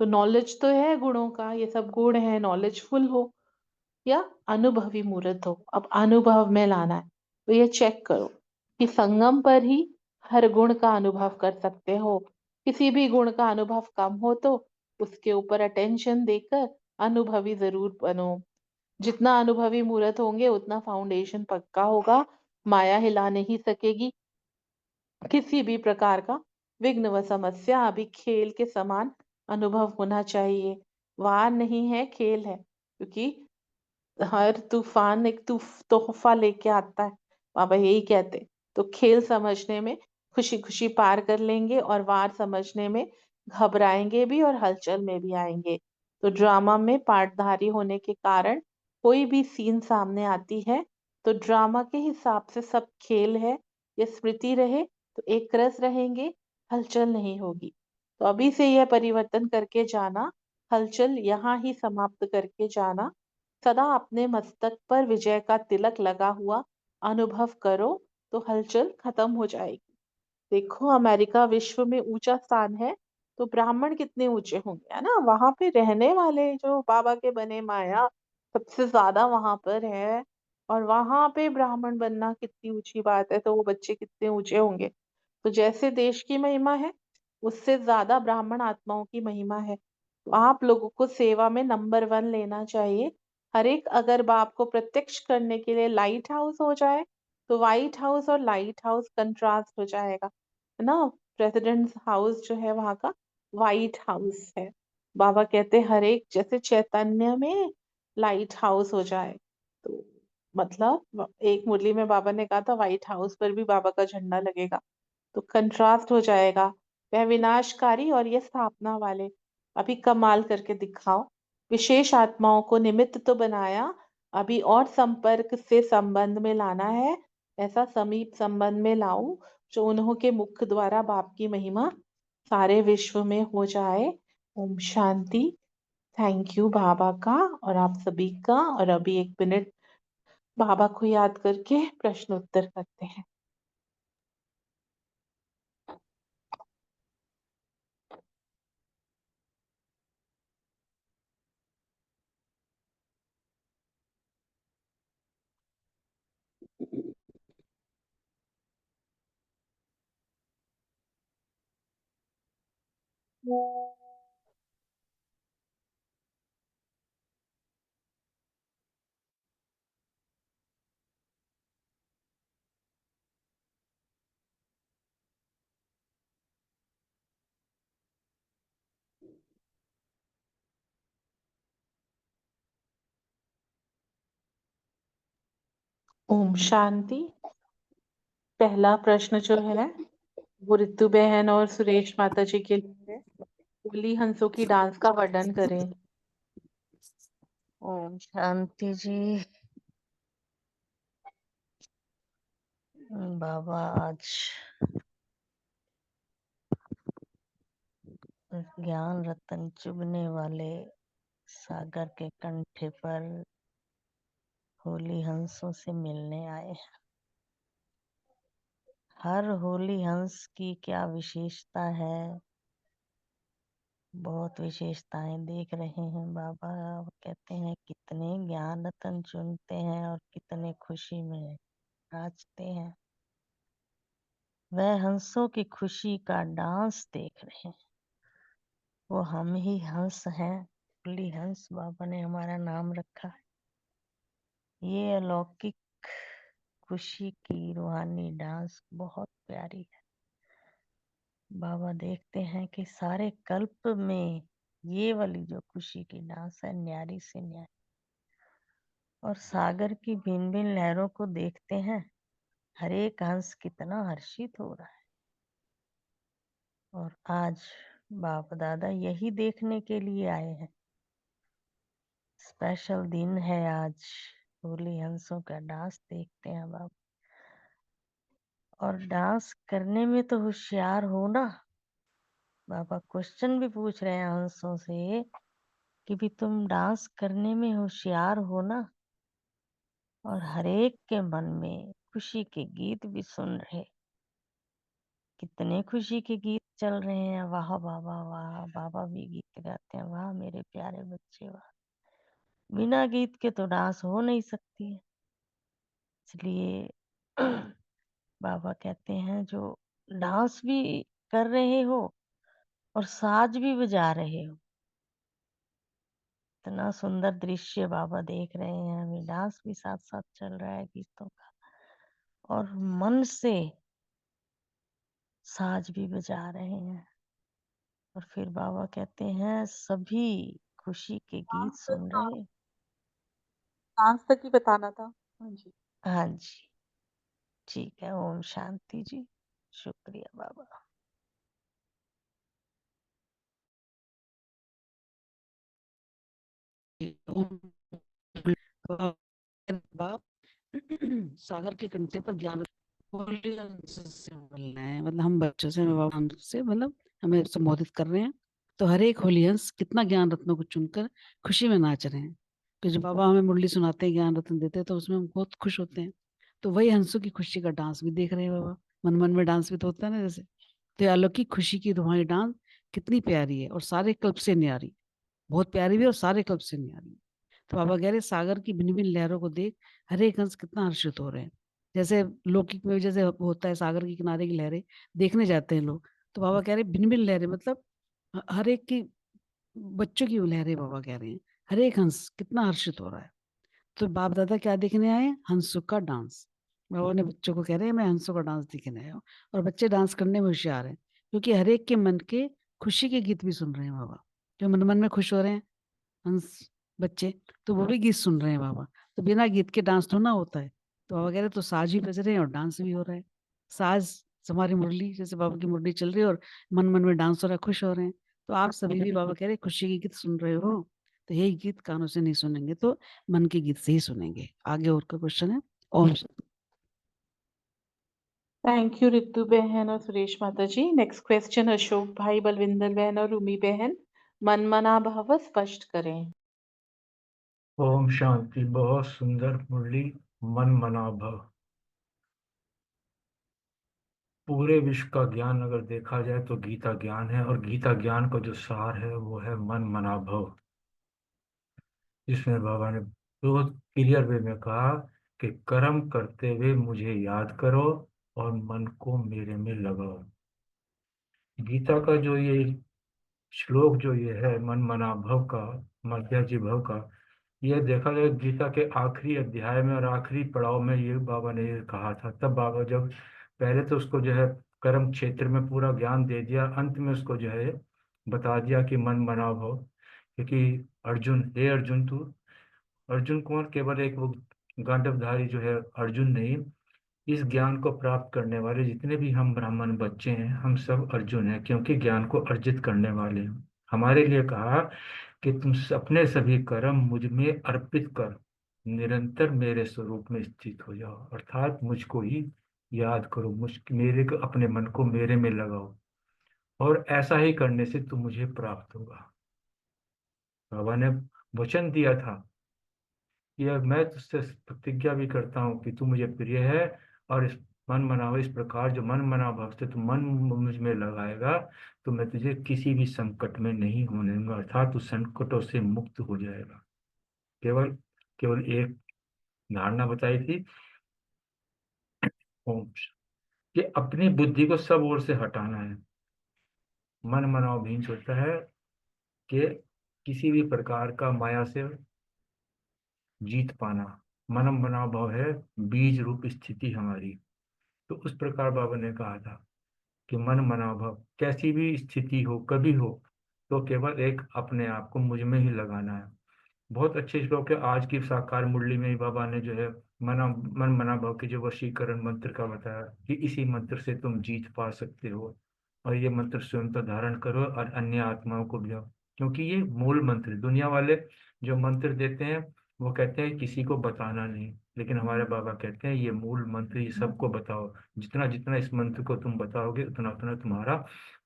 तो नॉलेज तो है गुणों का, ये सब गुण है, नॉलेजफुल हो या अनुभवी मूर्त हो, अब अनुभव में लाना है। तो ये चेक करो कि संगम पर ही हर गुण का अनुभव कर सकते हो। किसी भी गुण का अनुभव कम हो तो उसके ऊपर अटेंशन देकर अनुभवी जरूर बनो। जितना अनुभवी मूर्त होंगे उतना फाउंडेशन पक्का होगा, माया हिला नहीं सकेगी। किसी भी प्रकार का विघ्न व समस्या अभी खेल के समान अनुभव होना चाहिए। वार नहीं है, खेल है। क्योंकि हर तूफान एक तोहफा लेके आता है, बाबा यही कहते। तो खेल समझने में खुशी खुशी पार कर लेंगे और वार समझने में घबराएंगे भी और हलचल में भी आएंगे। तो ड्रामा में पार्टधारी होने के कारण कोई भी सीन सामने आती है तो ड्रामा के हिसाब से सब खेल है या स्मृति रहे तो एक रस रहेंगे, हलचल नहीं होगी। तो अभी से यह परिवर्तन करके जाना, हलचल यहाँ ही समाप्त करके जाना, सदा अपने मस्तक पर विजय का तिलक लगा हुआ अनुभव करो तो हलचल खत्म हो जाएगी। देखो अमेरिका विश्व में ऊंचा स्थान है तो ब्राह्मण कितने ऊंचे होंगे, है ना। वहां पे रहने वाले जो बाबा के बने माया सबसे ज्यादा वहां पर है, और वहां पे ब्राह्मण बनना कितनी ऊंची बात है, तो वो बच्चे कितने ऊंचे होंगे। तो जैसे देश की महिमा है उससे ज्यादा ब्राह्मण आत्माओं की महिमा है। तो आप लोगों को सेवा में नंबर 1 लेना चाहिए। हर एक अगर बाप को प्रत्यक्ष करने के लिए लाइट हाउस हो जाए तो व्हाइट हाउस और लाइट हाउस कंट्रास्ट हो जाएगा, है ना। प्रेसिडेंट हाउस जो है वहां का व्हाइट हाउस है। बाबा कहते हर एक जैसे चैतन्य में लाइट हाउस हो जाए, तो मतलब एक मुरली में बाबा ने कहा था व्हाइट हाउस पर भी बाबा का झंडा लगेगा, तो कंट्रास्ट हो जाएगा। वह विनाशकारी और ये स्थापना वाले। अभी कमाल करके दिखाओ। विशेष आत्माओं को निमित्त तो बनाया, अभी और संपर्क से संबंध में लाना है। ऐसा समीप संबंध में लाऊं जो उन्हों के मुख द्वारा बाप की महिमा सारे विश्व में हो जाए। ओम शांति। थैंक यू बाबा का और आप सभी का। और अभी 1 मिनट बाबा को याद करके प्रश्न उत्तर करते हैं। ओम शांति। पहला प्रश्न जो है वो रितु बहन और सुरेश माता जी के लिए है। होली हंसों की डांस का वर्णन करें। ओम शांति जी। बाबा आज ज्ञान रतन चुभने वाले सागर के कंठे पर होली हंसों से मिलने आए। हर होली हंस की क्या विशेषता है, बहुत विशेषताएं देख रहे हैं बाबा। कहते हैं कितने ज्ञान रतन चुनते हैं और कितने खुशी में नाचते हैं। वह हंसों की खुशी का डांस देख रहे हैं। वो हम ही हंस हैं। होली हंस बाबा ने हमारा नाम रखा है। ये अलौकिक खुशी की रूहानी डांस बहुत प्यारी है। बाबा देखते हैं कि सारे कल्प में ये वाली जो खुशी की डांस है न्यारी से न्यारी। और सागर की भिन्न भिन्न लहरों को देखते हैं, हर एक हंस कितना हर्षित हो रहा है। और आज बाप दादा यही देखने के लिए आए हैं। स्पेशल दिन है आज, होली हंसों का डांस देखते हैं बाप। और डांस करने में तो होशियार हो ना। बाबा क्वेश्चन भी पूछ रहे हैं हंसों से कि भी तुम डांस करने में होशियार हो ना। और हरेक के मन में खुशी के गीत भी सुन रहे। कितने खुशी के गीत चल रहे हैं। वाह बाबा वाह। बाबा भी गीत गाते हैं, वाह मेरे प्यारे बच्चे वाह। बिना गीत के तो डांस हो नहीं सकती है। इसलिए बाबा कहते हैं जो डांस भी कर रहे हो और साज भी बजा रहे हो, इतना सुंदर दृश्य बाबा देख रहे हैं। अभी डांस भी साथ साथ चल रहा है गीतों का, और मन से साज भी बजा रहे हैं। और फिर बाबा कहते हैं सभी खुशी के गीत सुन रहे। डांस तक ही बताना था। हाँ जी। हाँ जी ठीक है। ओम शांति जी। शुक्रिया बाबा। बाप सागर के कंठे पर ज्ञान से मिलना है, मतलब हम बच्चों से भगवान से मतलब हमें संबोधित कर रहे हैं। तो हर एक होली हंस कितना ज्ञान रत्नों को चुनकर खुशी में नाच रहे हैं। तो जो बाबा हमें मुरली सुनाते हैं, ज्ञान रत्न देते हैं, तो उसमें हम बहुत खुश होते हैं। तो वही हंसों की खुशी का डांस भी देख रहे हैं बाबा। मन मन में डांस भी तो होता है ना जैसे। तो ये अलौकिक खुशी की तुम्हारी डांस कितनी प्यारी है और सारे क्लब से न्यारी, बहुत प्यारी भी और सारे क्लब से न्यारी। तो बाबा कह रहे सागर की भिन्न भिन्न लहरों को देख हर एक हंस कितना हर्षित हो रहे हैं। जैसे लौकिक में जैसे होता है सागर के किनारे की लहरें देखने जाते हैं लोग, तो बाबा कह रहे भिन्न भिन्न लहरें मतलब हर एक की बच्चों की वो लहरें बाबा कह रहे हैं। हर एक हंस कितना हर्षित हो रहा है। तो बाप दादा क्या देखने आए हैं? हंसों का डांस। बाबा ने बच्चों को कह रहे हैं मैं हंसों का डांस दिखने आया हूँ। और बच्चे डांस करने में होशियार हैं, क्योंकि हर एक के मन के खुशी के गीत भी सुन रहे हैं बाबा। जो मन मन में खुश हो रहे हैं हंस बच्चे, तो वो भी गीत सुन रहे हैं बाबा। तो बिना गीत के डांस थोड़ा ना होता है। तो बाबा कह रहे तो साज भी बज रहे हैं और डांस भी हो रहा है। साज हमारी मुरली, जैसे बाबा की मुरली चल रही है और मन मन में डांस हो रहा है, खुश हो रहे हैं। तो आप सभी भी बाबा कह रहे खुशी के गीत सुन रहे हो, तो यही गीत कानों से नहीं सुनेंगे तो मन के गीत से ही सुनेंगे। आगे और का क्वेश्चन है। ओम थैंक यू रितु बहन और सुरेश माता जी। नेक्स्ट क्वेश्चन अशोक भाई, बलविंदर बहन और रूमी बहन। मन मना भाव स्पष्ट करें। ओम शांति। बहुत सुंदर मुरली। मन मना भव। पूरे विश्व का ज्ञान अगर देखा जाए तो गीता ज्ञान है, और गीता ज्ञान का जो सार है वो है मन मना भव। जिसमें बाबा ने बहुत क्लियर वे में कहा कि कर्म करते हुए मुझे याद करो और मन को मेरे में लगाओ। गीता का जो ये श्लोक जो ये है मन मना भव का, मध्याजी भव का, ये देखा जाए गीता के आखिरी अध्याय में और आखिरी पड़ाव में ये बाबा ने ये कहा था। तब बाबा जब पहले तो उसको जो है कर्म क्षेत्र में पूरा ज्ञान दे दिया, अंत में उसको जो है बता दिया कि मन मना भव। क्योंकि अर्जुन, हे अर्जुन तू, अर्जुन कौन? केवल एक वो गांडवधारी जो है अर्जुन नहीं, इस ज्ञान को प्राप्त करने वाले जितने भी हम ब्राह्मण बच्चे हैं हम सब अर्जुन हैं, क्योंकि ज्ञान को अर्जित करने वाले हैं। हमारे लिए कहा कि तुम अपने सभी कर्म मुझ में अर्पित कर निरंतर मेरे स्वरूप में स्थित हो जाओ, अर्थात मुझको ही याद करो, मेरे को, अपने मन को मेरे में लगाओ, और ऐसा ही करने से तुम मुझे प्राप्त होगा। बाबा ने वचन दिया था कि अब मैं तुझसे प्रतिज्ञा भी करता हूँ कि तू मुझे प्रिय है, और इस मन मनाओ, इस प्रकार जो मन मना भाव से तू मन मुझ में लगाएगा तो मैं तुझे किसी भी संकट में नहीं होने दूंगा, अर्थात तू संकटों से मुक्त हो जाएगा। केवल केवल एक धारणा बताई थी ओम, कि अपनी बुद्धि को सब ओर से हटाना है। मन मनाओ भीन होता है कि किसी भी प्रकार का माया से जीत पाना। मनम मना भाव है बीज रूप स्थिति हमारी। तो उस प्रकार बाबा ने कहा था कि मन मना भाव कैसी भी स्थिति हो, कभी हो, तो केवल एक अपने आप को मुझ में ही लगाना है। बहुत अच्छे श्लोक है। आज की साकार मुरली में ही बाबा ने जो है मन मना भाव के जो वशीकरण मंत्र का बताया कि इसी मंत्र से तुम जीत पा सकते हो, और ये मंत्र स्वयं तो धारण करो और अन्य आत्माओं को भी दो। क्योंकि ये मूल मंत्र है। दुनिया वाले जो मंत्र देते हैं वो कहते हैं किसी को बताना नहीं, लेकिन हमारे बाबा कहते हैं ये मूल मंत्र, ये सबको बताओ। जितना जितना इस मंत्र को तुम बताओगे उतना उतना तुम्हारा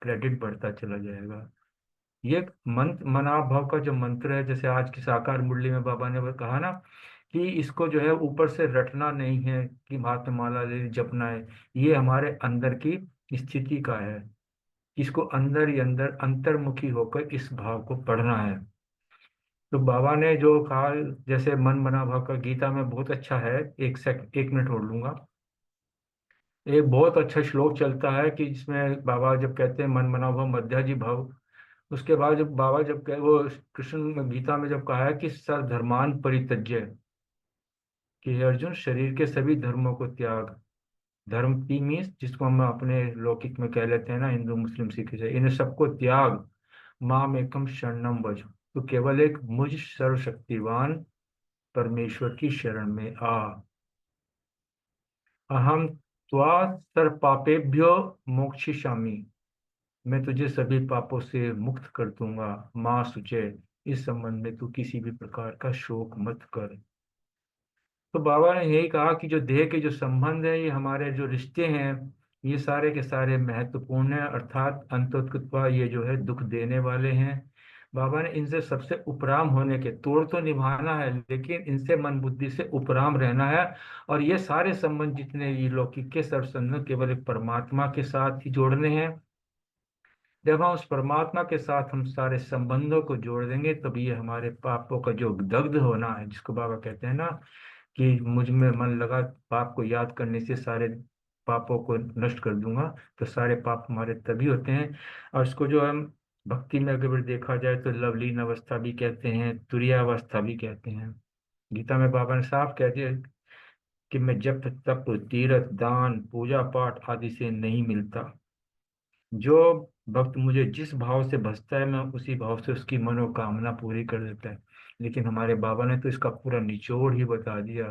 क्रेडिट बढ़ता चला जाएगा। ये मंत्र मनाभाव का जो मंत्र है, जैसे आज की साकार मुरली में बाबा ने वो कहा ना कि इसको जो है ऊपर से रटना नहीं है कि हाथ में माला ले जपना है, ये हमारे अंदर की स्थिति का है। इसको अंदर ही अंदर अंतर्मुखी होकर इस भाव को पढ़ना है। तो बाबा ने जो कहा, जैसे मन मना भाव का गीता में बहुत अच्छा है, एक मिनट और लूंगा। एक बहुत अच्छा श्लोक चलता है कि जिसमें बाबा जब कहते हैं मन मना भाव मध्याजी भाव, उसके बाद जब बाबा जब कहे वो कृष्ण गीता में जब कहा है कि सर्वधर्मान परित्यज्य, कि हे अर्जुन शरीर के सभी धर्मों को त्याग। धर्म की मीन्स जिसको हम अपने लौकिक में कह लेते हैं ना, हिंदू मुस्लिम सिख ईसाई, इन्हें सबको त्याग। माम एकम शरणम भज, तो केवल एक मुझ सर्वशक्तिवान परमेश्वर की शरण में आ। अहम त्वा सर्वपापेभ्यो मोक्षयिष्यामि, मैं तुझे सभी पापों से मुक्त कर दूंगा। माँ शुचे, इस संबंध में तू किसी भी प्रकार का शोक मत कर। तो बाबा ने यही कहा कि जो देह के जो संबंध है, ये हमारे जो रिश्ते हैं, ये सारे के सारे महत्वपूर्ण हैं, अर्थात अंततः ये जो है दुख देने वाले हैं। बाबा ने इनसे सबसे उपराम होने के, तोड़ तो निभाना है लेकिन इनसे मन बुद्धि से उपराम रहना है। और ये सारे संबंध जितने ये लौकिक के सब संबंध केवल एक परमात्मा के साथ ही जोड़ने हैं। जब हम उस परमात्मा के साथ हम सारे संबंधों को जोड़ देंगे, तब ये हमारे पापों का जो दग्ध होना है, जिसको बाबा कहते हैं ना कि मुझ में मन लगा, पाप को याद करने से सारे पापों को नष्ट कर दूंगा, तो सारे पाप हमारे तभी होते हैं। और इसको जो हम भक्ति में अगर देखा जाए तो लवलीन अवस्था भी कहते हैं, तुरीयावस्था भी कहते हैं। गीता में बाबा ने साफ कह दिया कि मैं जप तप तीर्थ दान पूजा पाठ आदि से नहीं मिलता। जो भक्त मुझे जिस भाव से भजता है, मैं उसी भाव से उसकी मनोकामना पूरी कर देता है। लेकिन हमारे बाबा ने तो इसका पूरा निचोड़ ही बता दिया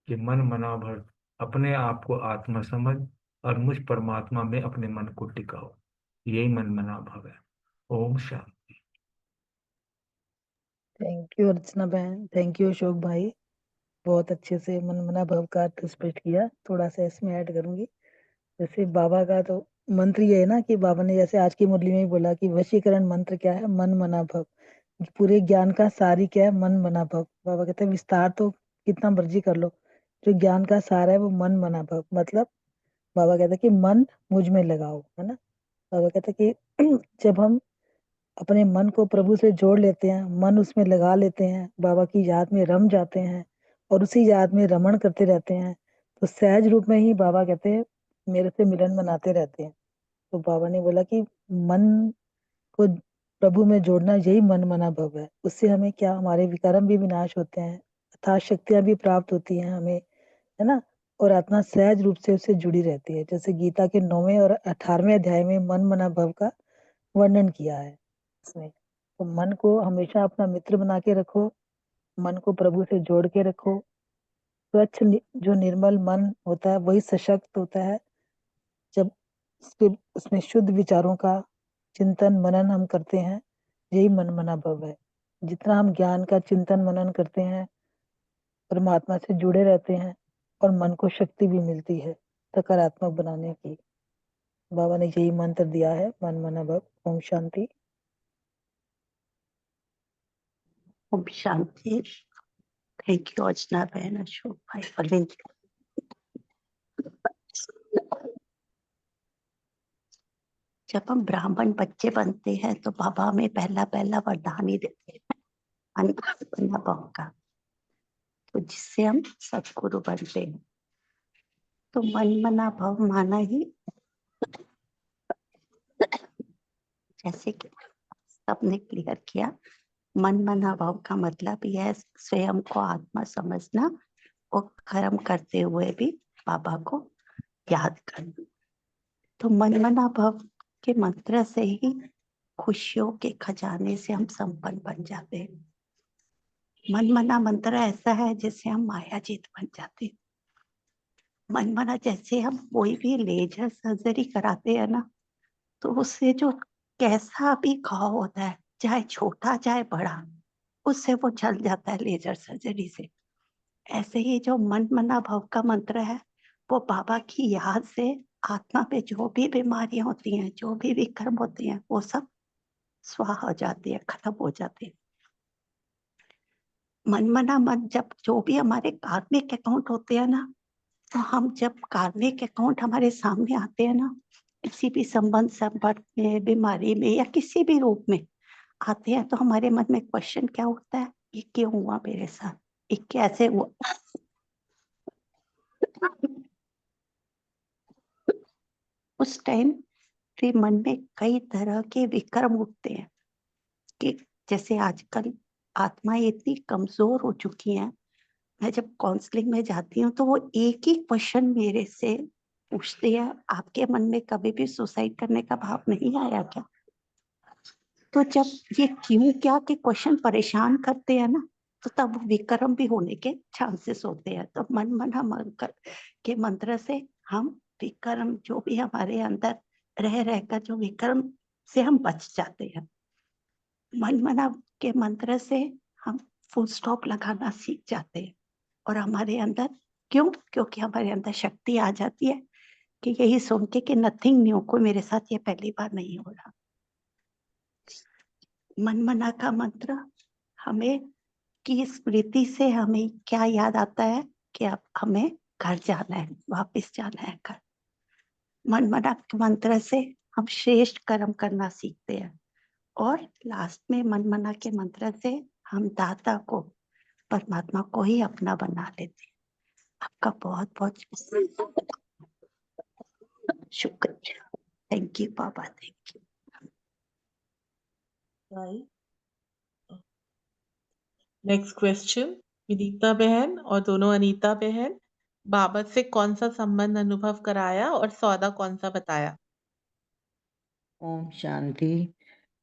कि मन मना भर, अपने आप को आत्मा समझ और मुझ परमात्मा में अपने मन को टिकाओ, यही मन मना भव है। ओम शांति। थैंक यू अर्चना बहन, थैंक यू अशोक भाई, बहुत अच्छे से मन मना भव का अर्थ स्पष्ट किया। थोड़ा सा इसमें ऐड करूंगी। जैसे बाबा का तो मंत्र ये है ना कि बाबा ने जैसे आज की मुरली में ही बोला कि वशीकरण मंत्र क्या है, मन मना भव। पूरे ज्ञान का सार ही क्या है, मन मना भव। बाबा कहते हैं विस्तार तो कितना मर्जी कर लो, जो ज्ञान का सार है वो मन मना भव। मतलब बाबा कहते हैं कि मन मुझ में लगाओ, है ना। बाबा कहते हैं कि जब हम अपने मन को प्रभु से जोड़ लेते हैं, मन उसमें लगा लेते हैं, बाबा की याद में रम जाते हैं और उसी याद में रमण करते रहते हैं, तो सहज रूप में ही बाबा कहते हैं मेरे से मिलन मनाते रहते हैं। तो बाबा ने बोला कि मन को प्रभु में जोड़ना यही मन मना भव है। उससे हमें क्या, हमारे विकर्म भी विनाश होते हैं, अर्थात शक्तियां भी प्राप्त होती हैं हमें, है ना। और आत्मा सहज रूप से उससे जुड़ी रहती है। जैसे गीता के 9वें और 18वें अध्याय में मन मना भव का वर्णन किया है इसमें। तो मन को हमेशा अपना मित्र बना के रखो, मन को प्रभु से जोड़ के रखो। जो निर्मल मन होता है वही सशक्त होता है। जब उसमें शुद्ध विचारों का चिंतन मनन हम करते हैं, यही मन मना भव है। जितना हम ज्ञान का चिंतन मनन करते हैं, परमात्मा से जुड़े रहते हैं और मन को शक्ति भी मिलती है सकारात्मक बनाने की। बाबा ने यही मंत्र दिया है, मन मना भव। ओम शांति। ओम शांति। थैंक यू अर्चना बहन, अशोक भाई for link. जब हम ब्राह्मण बच्चे बनते हैं तो बाबा हमें पहला पहला वरदान ही देते हैं अन्नपूर्णा भाव का, तो जिससे हम सद्गुरु बनते हैं। तो मन मना भाव माना ही, जैसे कि सबने क्लियर किया, मन मना भाव का मतलब यह है स्वयं को आत्मा समझना और कर्म करते हुए भी बाबा को याद करना। तो मन मना भाव के मंत्र से ही खुशियों के खजाने से हम संपन्न बन जाते हैं। मन मना मंत्र ऐसा है जिससे हम मायाजीत बन जाते हैं। मन मना जैसे हम कोई भी लेजर सर्जरी कराते हैं ना, तो उससे जो कैसा भी घाव होता है, चाहे छोटा चाहे बड़ा, उससे वो चल जाता है लेजर सर्जरी से। ऐसे ही जो मन मना भाव का मंत्र है, वो बाबा की याद से आत्मा पे जो भी बीमारियां होती हैं, जो भी विकर्म होते हैं, वो सब स्वाहा हो जाती है, खत्म हो जाती है। मन मना मन जब जो भी हमारे कार्मिक अकाउंट होते हैं ना, तो हम जब कार्मिक अकाउंट हमारे सामने आते हैं ना, किसी भी संबंध संपर्क में, बीमारी में या किसी भी रूप में आते हैं, तो हमारे मन में क्वेश्चन क्या उठता है, ये क्यों हुआ मेरे साथ, ये कैसे हुआ। उस टाइम फिर मन में कई तरह के विकर्म उठते हैं कि जैसे आजकल आत्माएं इतनी कमजोर हो चुकी हैं। मैं जब काउंसलिंग में जाती हूँ तो वो एक ही क्वेश्चन मेरे से पूछती है, आपके मन में कभी भी सुसाइड करने का भाव नहीं आया क्या? तो जब ये क्यों क्या के क्वेश्चन परेशान करते हैं ना, तो तब विक्रम भी होने के चांसेस होते हैं। तो मन मना मंत्र के मंत्र से हम विक्रम जो भी हमारे अंदर रह रहकर जो विक्रम से हम बच जाते हैं। मन मना के मंत्र से हम फुल स्टॉप लगाना सीख जाते हैं और हमारे अंदर क्योंकि हमारे अंदर शक्ति आ जाती है कि यही सुन के कि नथिंग न्यू, कोई मेरे साथ ये पहली बार नहीं हो रहा। मन मना का मंत्र हमें की स्मृति से हमें क्या याद आता है कि अब हमें घर जाना है, वापस जाना है घर। मन मना के मंत्र से हम श्रेष्ठ कर्म करना सीखते हैं और लास्ट में मन मना के मंत्र से हम दाता को, परमात्मा को ही अपना बना लेते हैं। आपका बहुत बहुत शुक्रिया। Thank you Baba, thank you. Next question, Vinita बहन और दोनों अनीता बहन, बाबा से कौन सा संबंध अनुभव कराया और सौदा कौन सा बताया? ओम शांति।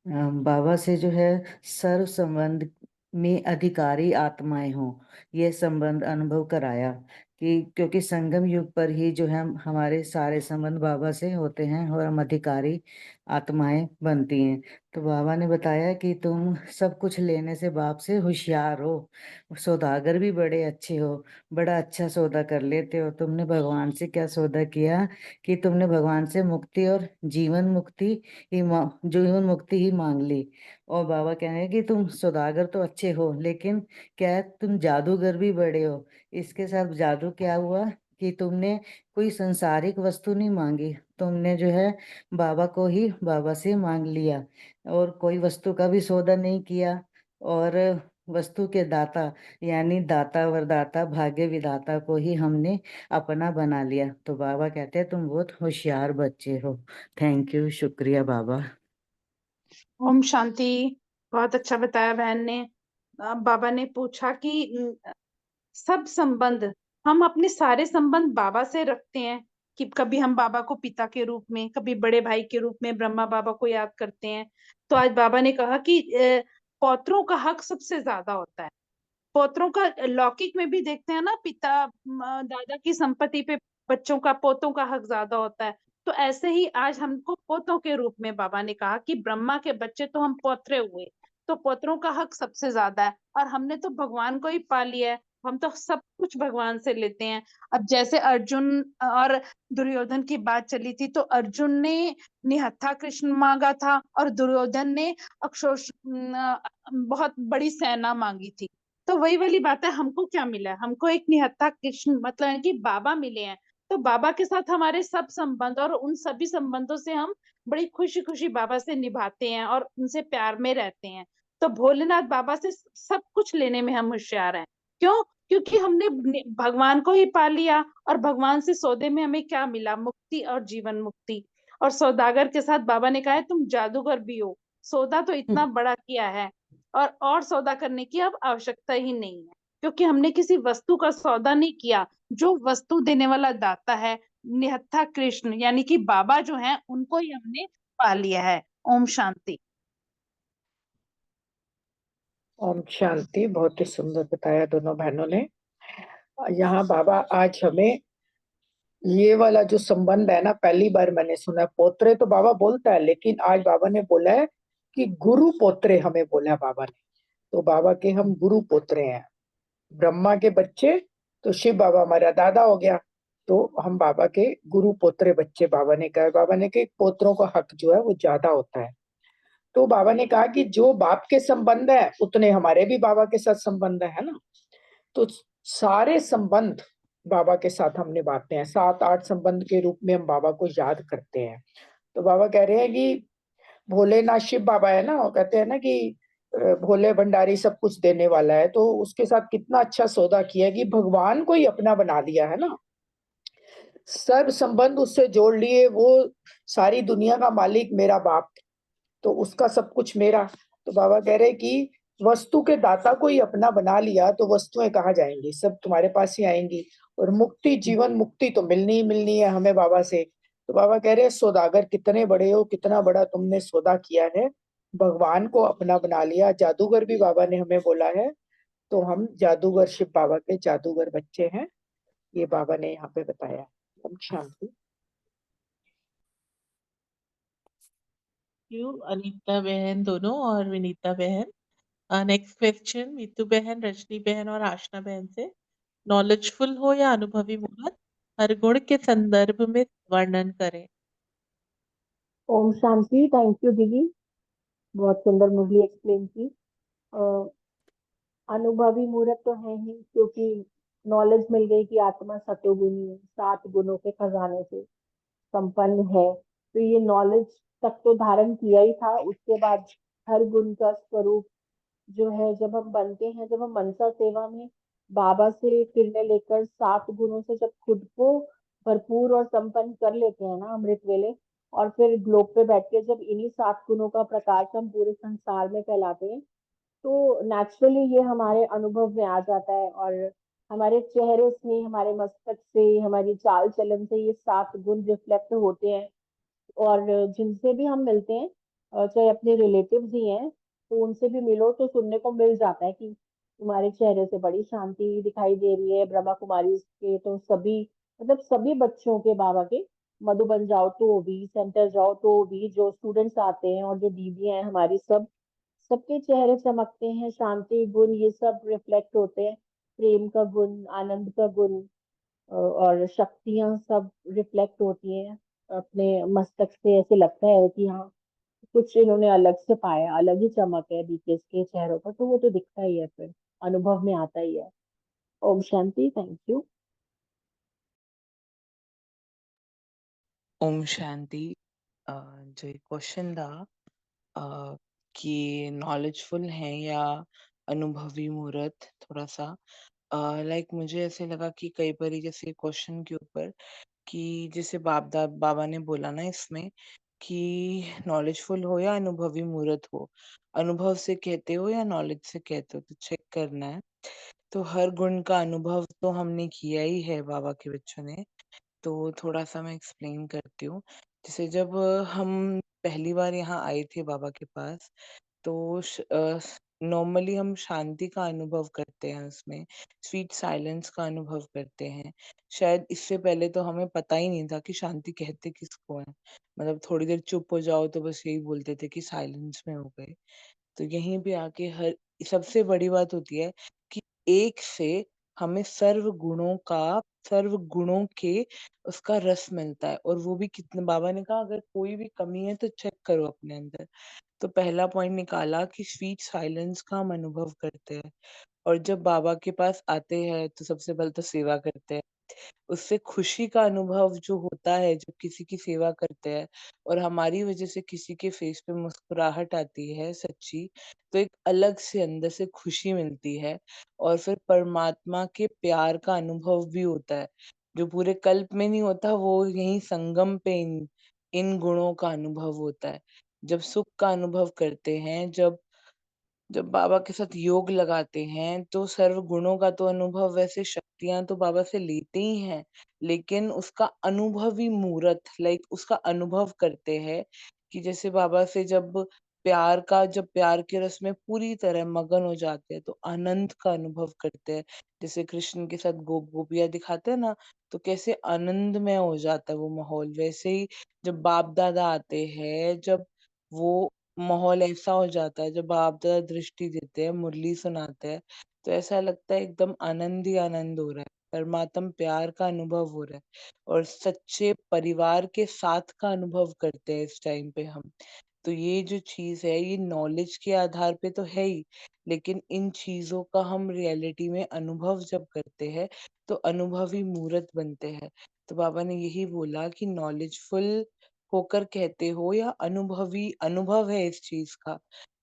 बाबा से जो है सर्व संबंध में अधिकारी आत्माएं हों, यह संबंध अनुभव कराया कि क्योंकि संगम युग पर ही जो है हमारे सारे संबंध बाबा से होते हैं और हम अधिकारी आत्माएं बनती हैं। तो बाबा ने बताया कि तुम सब कुछ लेने से बाप से होशियार हो, सौदागर भी बड़े अच्छे हो, बड़ा अच्छा सौदा कर लेते हो। तुमने भगवान से क्या सौदा किया कि तुमने भगवान से मुक्ति और जीवन मुक्ति जीवन मुक्ति ही मांग ली। और बाबा कह रहे हैं कि तुम सौदागर तो अच्छे हो, लेकिन क्या है तुम जादूगर भी बड़े हो। इसके साथ जादू क्या हुआ कि तुमने कोई संसारिक वस्तु नहीं मांगी, तुमने जो है बाबा को ही बाबा से मांग लिया और कोई वस्तु का भी सौदा नहीं किया। और वस्तु के दाता यानी दाता वरदाता भाग्य विधाता को ही हमने अपना बना लिया। तो बाबा कहते हैं तुम बहुत होशियार बच्चे हो। थैंक यू, शुक्रिया बाबा। ओम शांति। बहुत अच्छा बताया बहन ने। बाबा ने पूछा कि सब संबंध, हम अपने सारे संबंध बाबा से रखते हैं कि कभी हम बाबा को पिता के रूप में, कभी बड़े भाई के रूप में ब्रह्मा बाबा को याद करते हैं। तो आज बाबा ने कहा कि पौत्रों का हक सबसे ज्यादा होता है। पौत्रों का लौकिक में भी देखते हैं ना, पिता दादा की संपत्ति पे बच्चों का, पोतों का हक ज्यादा होता है। तो ऐसे ही आज हमको पोतों के रूप में बाबा ने कहा कि ब्रह्मा के बच्चे तो हम पोत्रे हुए, तो पोत्रों का हक सबसे ज्यादा है। और हमने तो भगवान को ही पा लिया है, हम तो सब कुछ भगवान से लेते हैं। अब जैसे अर्जुन और दुर्योधन की बात चली थी, तो अर्जुन ने निहत्था कृष्ण मांगा था और दुर्योधन ने अक्षोष बहुत बड़ी सेना मांगी थी। तो वही वाली बात है, हमको क्या मिला है? हमको एक निहत्था कृष्ण मतलब है कि बाबा मिले हैं। तो बाबा के साथ हमारे सब संबंध, और उन सभी संबंधों से हम बड़ी खुशी खुशी बाबा से निभाते हैं और उनसे प्यार में रहते हैं। तो भोलेनाथ बाबा से सब कुछ लेने में हम होशियार हैं। क्यों? क्योंकि हमने भगवान को ही पा लिया। और भगवान से सौदे में हमें क्या मिला? मुक्ति और जीवन मुक्ति। और सौदागर के साथ बाबा ने कहा है तुम जादूगर भी हो, सौदा तो इतना बड़ा किया है और सौदा करने की अब आवश्यकता ही नहीं है, क्योंकि हमने किसी वस्तु का सौदा नहीं किया। जो वस्तु देने वाला दाता है, निहत्था कृष्ण यानी कि बाबा जो है, उनको ही हमने पा लिया है। ओम शांति। ओम शांति। बहुत ही सुंदर बताया दोनों बहनों ने। यहाँ बाबा आज हमें ये वाला जो संबंध है ना, पहली बार मैंने सुना। पोत्रे तो बाबा बोलता है, लेकिन आज बाबा ने बोला है कि गुरु पोत्रे हमें बोला है बाबा ने। तो बाबा के हम गुरु पोत्रे हैं। ब्रह्मा के बच्चे तो शिव बाबा हमारा दादा हो गया, तो हम बाबा के गुरु पोत्रे बच्चे। बाबा ने कहा, बाबा ने कि पोत्रों का हक जो है वो ज्यादा होता है। तो बाबा ने कहा कि जो बाप के संबंध है उतने हमारे भी बाबा के साथ संबंध है ना। तो सारे संबंध बाबा के साथ हम निभाते हैं। 7-8 संबंध के रूप में हम बाबा को याद करते हैं। तो बाबा कह रहे हैं कि भोलेनाथ शिव बाबा है ना, वो कहते हैं ना कि भोले भंडारी सब कुछ देने वाला है। तो उसके साथ कितना अच्छा सौदा किया कि भगवान को ही अपना बना लिया है ना। सर्व संबंध उससे जोड़ लिए। वो सारी दुनिया का मालिक मेरा बाप, तो उसका सब कुछ मेरा। तो बाबा कह रहे कि वस्तु के दाता को ही अपना बना लिया, तो वस्तुएं कहाँ जाएंगी? सब तुम्हारे पास ही आएंगी। और मुक्ति, जीवन मुक्ति तो मिलनी ही मिलनी है हमें बाबा से। तो बाबा कह रहे सौदागर कितने बड़े हो, कितना बड़ा तुमने सौदा किया है, भगवान को अपना बना लिया। जादूगर भी बाबा ने हमें बोला है तो हम जादूगर शिव बाबा के जादूगर बच्चे हैं, ये बाबा ने यहाँ पे बताया। ओम शांति। यू अनीता बहन दोनों और विनीता बहन। नेक्स्ट क्वेश्चन मीतू बहन, रजनी बहन और आशना बहन से। नॉलेजफुल हो या अनुभवी मूर्त, हर गुण के संदर्भ में वर्णन करें। ओम शांति। थैंक यू दीदी, बहुत सुंदर मुरली एक्सप्लेन की। अ, अनुभवी मूर्त तो है ही, क्योंकि नॉलेज मिल गई कि आत्मा सतोगुनी है, 7 गुणों के खजाने से संपन्न है। तो ये नॉलेज तक तो धारण किया ही था, उसके बाद हर गुण का स्वरूप जो है, जब हम बनते हैं, जब हम मनसा सेवा में बाबा से किरणें लेकर 7 गुणों से जब खुद को भरपूर और संपन्न कर लेते हैं ना अमृत वेले, और फिर ग्लोब पे बैठ के जब इन्हीं 7 गुणों का प्रकाश हम पूरे संसार में फैलाते हैं, तो नेचुरली ये हमारे अनुभव में आ जाता है, और हमारे चेहरे से, हमारे मस्तक से, हमारी चाल चलन से ये 7 गुण रिफ्लेक्ट होते हैं। और जिनसे भी हम मिलते हैं, चाहे अपने रिलेटिव्स ही हैं, तो उनसे भी मिलो तो सुनने को मिल जाता है कि तुम्हारे चेहरे से बड़ी शांति दिखाई दे रही है। ब्रह्मा कुमारी के तो सभी, मतलब सभी बच्चों के बाबा के, मधुबन जाओ तो भी, सेंटर जाओ तो भी, जो स्टूडेंट्स आते हैं और जो दीदी हैं हमारी, सब सबके चेहरे चमकते हैं, शांति गुण ये सब रिफ्लेक्ट होते हैं। प्रेम का गुण, आनंद का गुण, और शक्तियां सब रिफ्लेक्ट होती हैं अपने मस्तक से। ऐसे लगता है कि हाँ, कुछ इन्होंने अलग से पाया, अलग ही चमक है बीकेस के चेहरों पर, तो वो तो दिखता ही है, फिर अनुभव में आता ही है। ओम शांति। Thank you. ओम शांति। जो क्वेश्चन था कि नॉलेजफुल है या अनुभवी मूर्त, थोड़ा सा लाइक मुझे ऐसे लगा कि कई बार जैसे क्वेश्चन के ऊपर कि जैसे बाबा ने बोला ना इसमें कि नॉलेजफुल हो या अनुभवी मूर्त हो, अनुभव से कहते हो या नॉलेज से कहते हो, तो चेक करना है। तो हर गुण का अनुभव तो हमने किया ही है बाबा के बच्चों ने। तो थोड़ा सा मैं एक्सप्लेन करती हूँ। जैसे जब हम पहली बार यहाँ आए थे बाबा के पास, तो नॉर्मली हम शांति का अनुभव करते हैं, उसमें स्वीट साइलेंस का अनुभव करते हैं। शायद इससे पहले तो हमें पता ही नहीं था कि शांति कहते किसको है। मतलब थोड़ी देर चुप हो जाओ तो बस यही बोलते थे कि साइलेंस में हो गए। तो यहीं पे आके हर सबसे बड़ी बात होती है कि एक से हमें सर्व गुणों के उसका रस मिलता है। और वो भी कितने, बाबा ने कहा अगर कोई भी कमी है तो चेक करो अपने अंदर। तो पहला पॉइंट निकाला कि स्वीट साइलेंस का हम अनुभव करते हैं। और जब बाबा के पास आते हैं तो सबसे पहले तो सेवा करते हैं। उससे खुशी का अनुभव जो होता है जब किसी की सेवा करते हैं और हमारी वजह से किसी के फेस पे मुस्कुराहट आती है सच्ची, तो एक अलग से अंदर से खुशी मिलती है। और फिर परमात्मा के प्यार का अनुभव भी होता है, जो पूरे कल्प में नहीं होता, वो यहीं संगम पे इन गुणों का अनुभव होता है। जब सुख का अनुभव करते हैं, जब जब बाबा के साथ योग लगाते हैं, तो सर्व गुणों का तो अनुभव, वैसे शक्तियां तो बाबा से लेते ही हैं, लेकिन उसका अनुभवी मूर्त लाइक उसका अनुभव करते हैं। कि जैसे बाबा से जब प्यार के रस में पूरी तरह मगन हो जाते हैं तो आनंद का अनुभव करते हैं। जैसे कृष्ण के साथ गोपियां दिखाते हैं ना, तो कैसे आनंदमय हो जाता है वो माहौल। वैसे ही जब बाप दादा आते हैं, जब वो माहौल ऐसा हो जाता है, जब बाप दादा दृष्टि देते हैं, मुरली सुनाते हैं, तो ऐसा लगता है एकदम आनंद ही आनंद हो रहा है, परमात्म प्यार का अनुभव हो रहा है। और सच्चे परिवार के साथ का अनुभव करते हैं इस टाइम पे हम। तो ये जो चीज है, ये नॉलेज के आधार पे तो है ही, लेकिन इन चीजों का हम रियलिटी में अनुभव जब करते हैं तो अनुभवी मूर्त बनते हैं। तो बाबा ने यही बोला कि नॉलेजफुल होकर कहते हो या अनुभवी अनुभव है इस चीज का,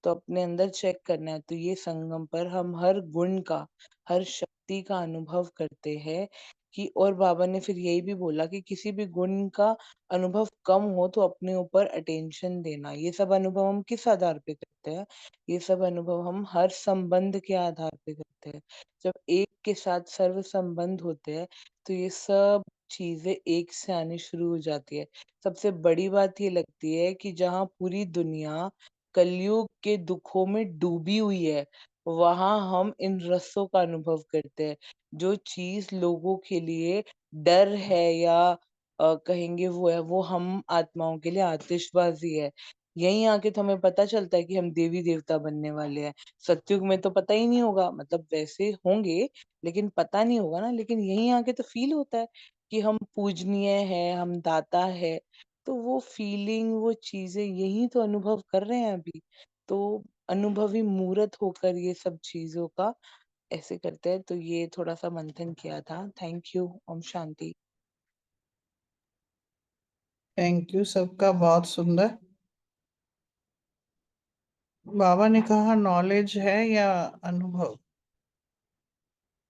तो अपने अंदर चेक करना है। तो ये संगम पर हम हर गुण का, हर शक्ति का अनुभव करते हैं। कि और बाबा ने फिर यही भी बोला कि किसी भी गुण का अनुभव कम हो तो अपने ऊपर अटेंशन देना। ये सब अनुभव हम किस आधार पे करते हैं? ये सब अनुभव हम हर संबंध के आधार पे करते हैं। जब एक के साथ सर्व संबंध होते हैं तो ये सब चीजें एक से आनी शुरू हो जाती है। सबसे बड़ी बात ये लगती है कि जहाँ पूरी दुनिया कलयुग के दुखों में डूबी हुई है, वहां हम इन रसों का अनुभव करते हैं। जो चीज लोगों के लिए डर है या कहेंगे वो है, वो हम आत्माओं के लिए आतिशबाजी है। यहीं आके तो हमें पता चलता है कि हम देवी देवता बनने वाले हैं। सतयुग में तो पता ही नहीं होगा, मतलब वैसे होंगे लेकिन पता नहीं होगा ना। लेकिन यहीं आके तो फील होता है कि हम पूजनीय है, हम दाता है। तो वो फीलिंग, वो चीजें यही तो अनुभव कर रहे हैं अभी। तो अनुभवी मूर्त होकर ये सब चीजों का ऐसे करते हैं। तो ये थोड़ा सा मंथन किया था। Thank you. ओम शांति। थैंक यू सबका, बहुत सुंदर। बाबा ने कहा नॉलेज है या अनुभव।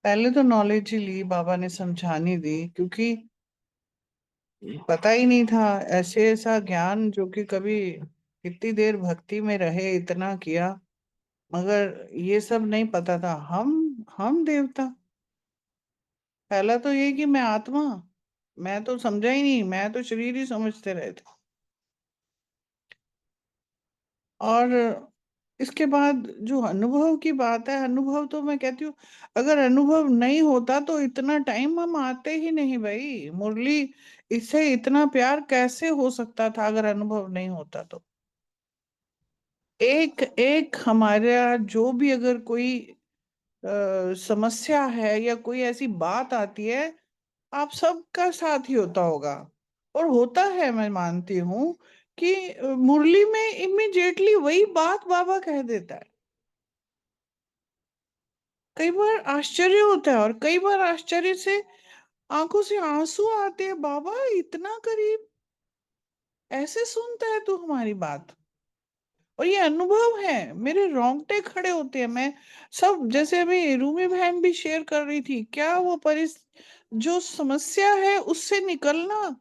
पहले तो नॉलेज ही ली, बाबा ने समझानी दी, क्योंकि पता ही नहीं था ऐसे ऐसा ज्ञान, जो कि कभी कितनी देर भक्ति में रहे, इतना किया, मगर ये सब नहीं पता था। हम देवता। पहला तो ये कि मैं आत्मा, मैं तो समझा ही नहीं, मैं तो शरीर ही समझते रहे थे। और इसके बाद जो अनुभव की बात है, अनुभव तो मैं कहती हूँ, अगर अनुभव नहीं होता तो इतना टाइम हम आते ही नहीं भाई। मुरली, इससे इतना प्यार कैसे हो सकता था अगर अनुभव नहीं होता तो। एक एक हमारा जो भी अगर कोई समस्या है या कोई ऐसी बात आती है, आप सबका साथ ही होता होगा। और होता है, मैं मानती हूँ कि मुरली में इमीडिएटली वही बात बाबा कह देता है। कई बार आश्चर्य होता है, और कई बार आश्चर्य से आंखों से आंसू आते हैं। बाबा इतना करीब, ऐसे सुनता है तू हमारी बात। और ये अनुभव है, मेरे रोंगटे खड़े होते हैं। मैं सब, जैसे अभी रूमी बहन भी शेयर कर रही थी, क्या वो जो समस्या है उससे निकलना,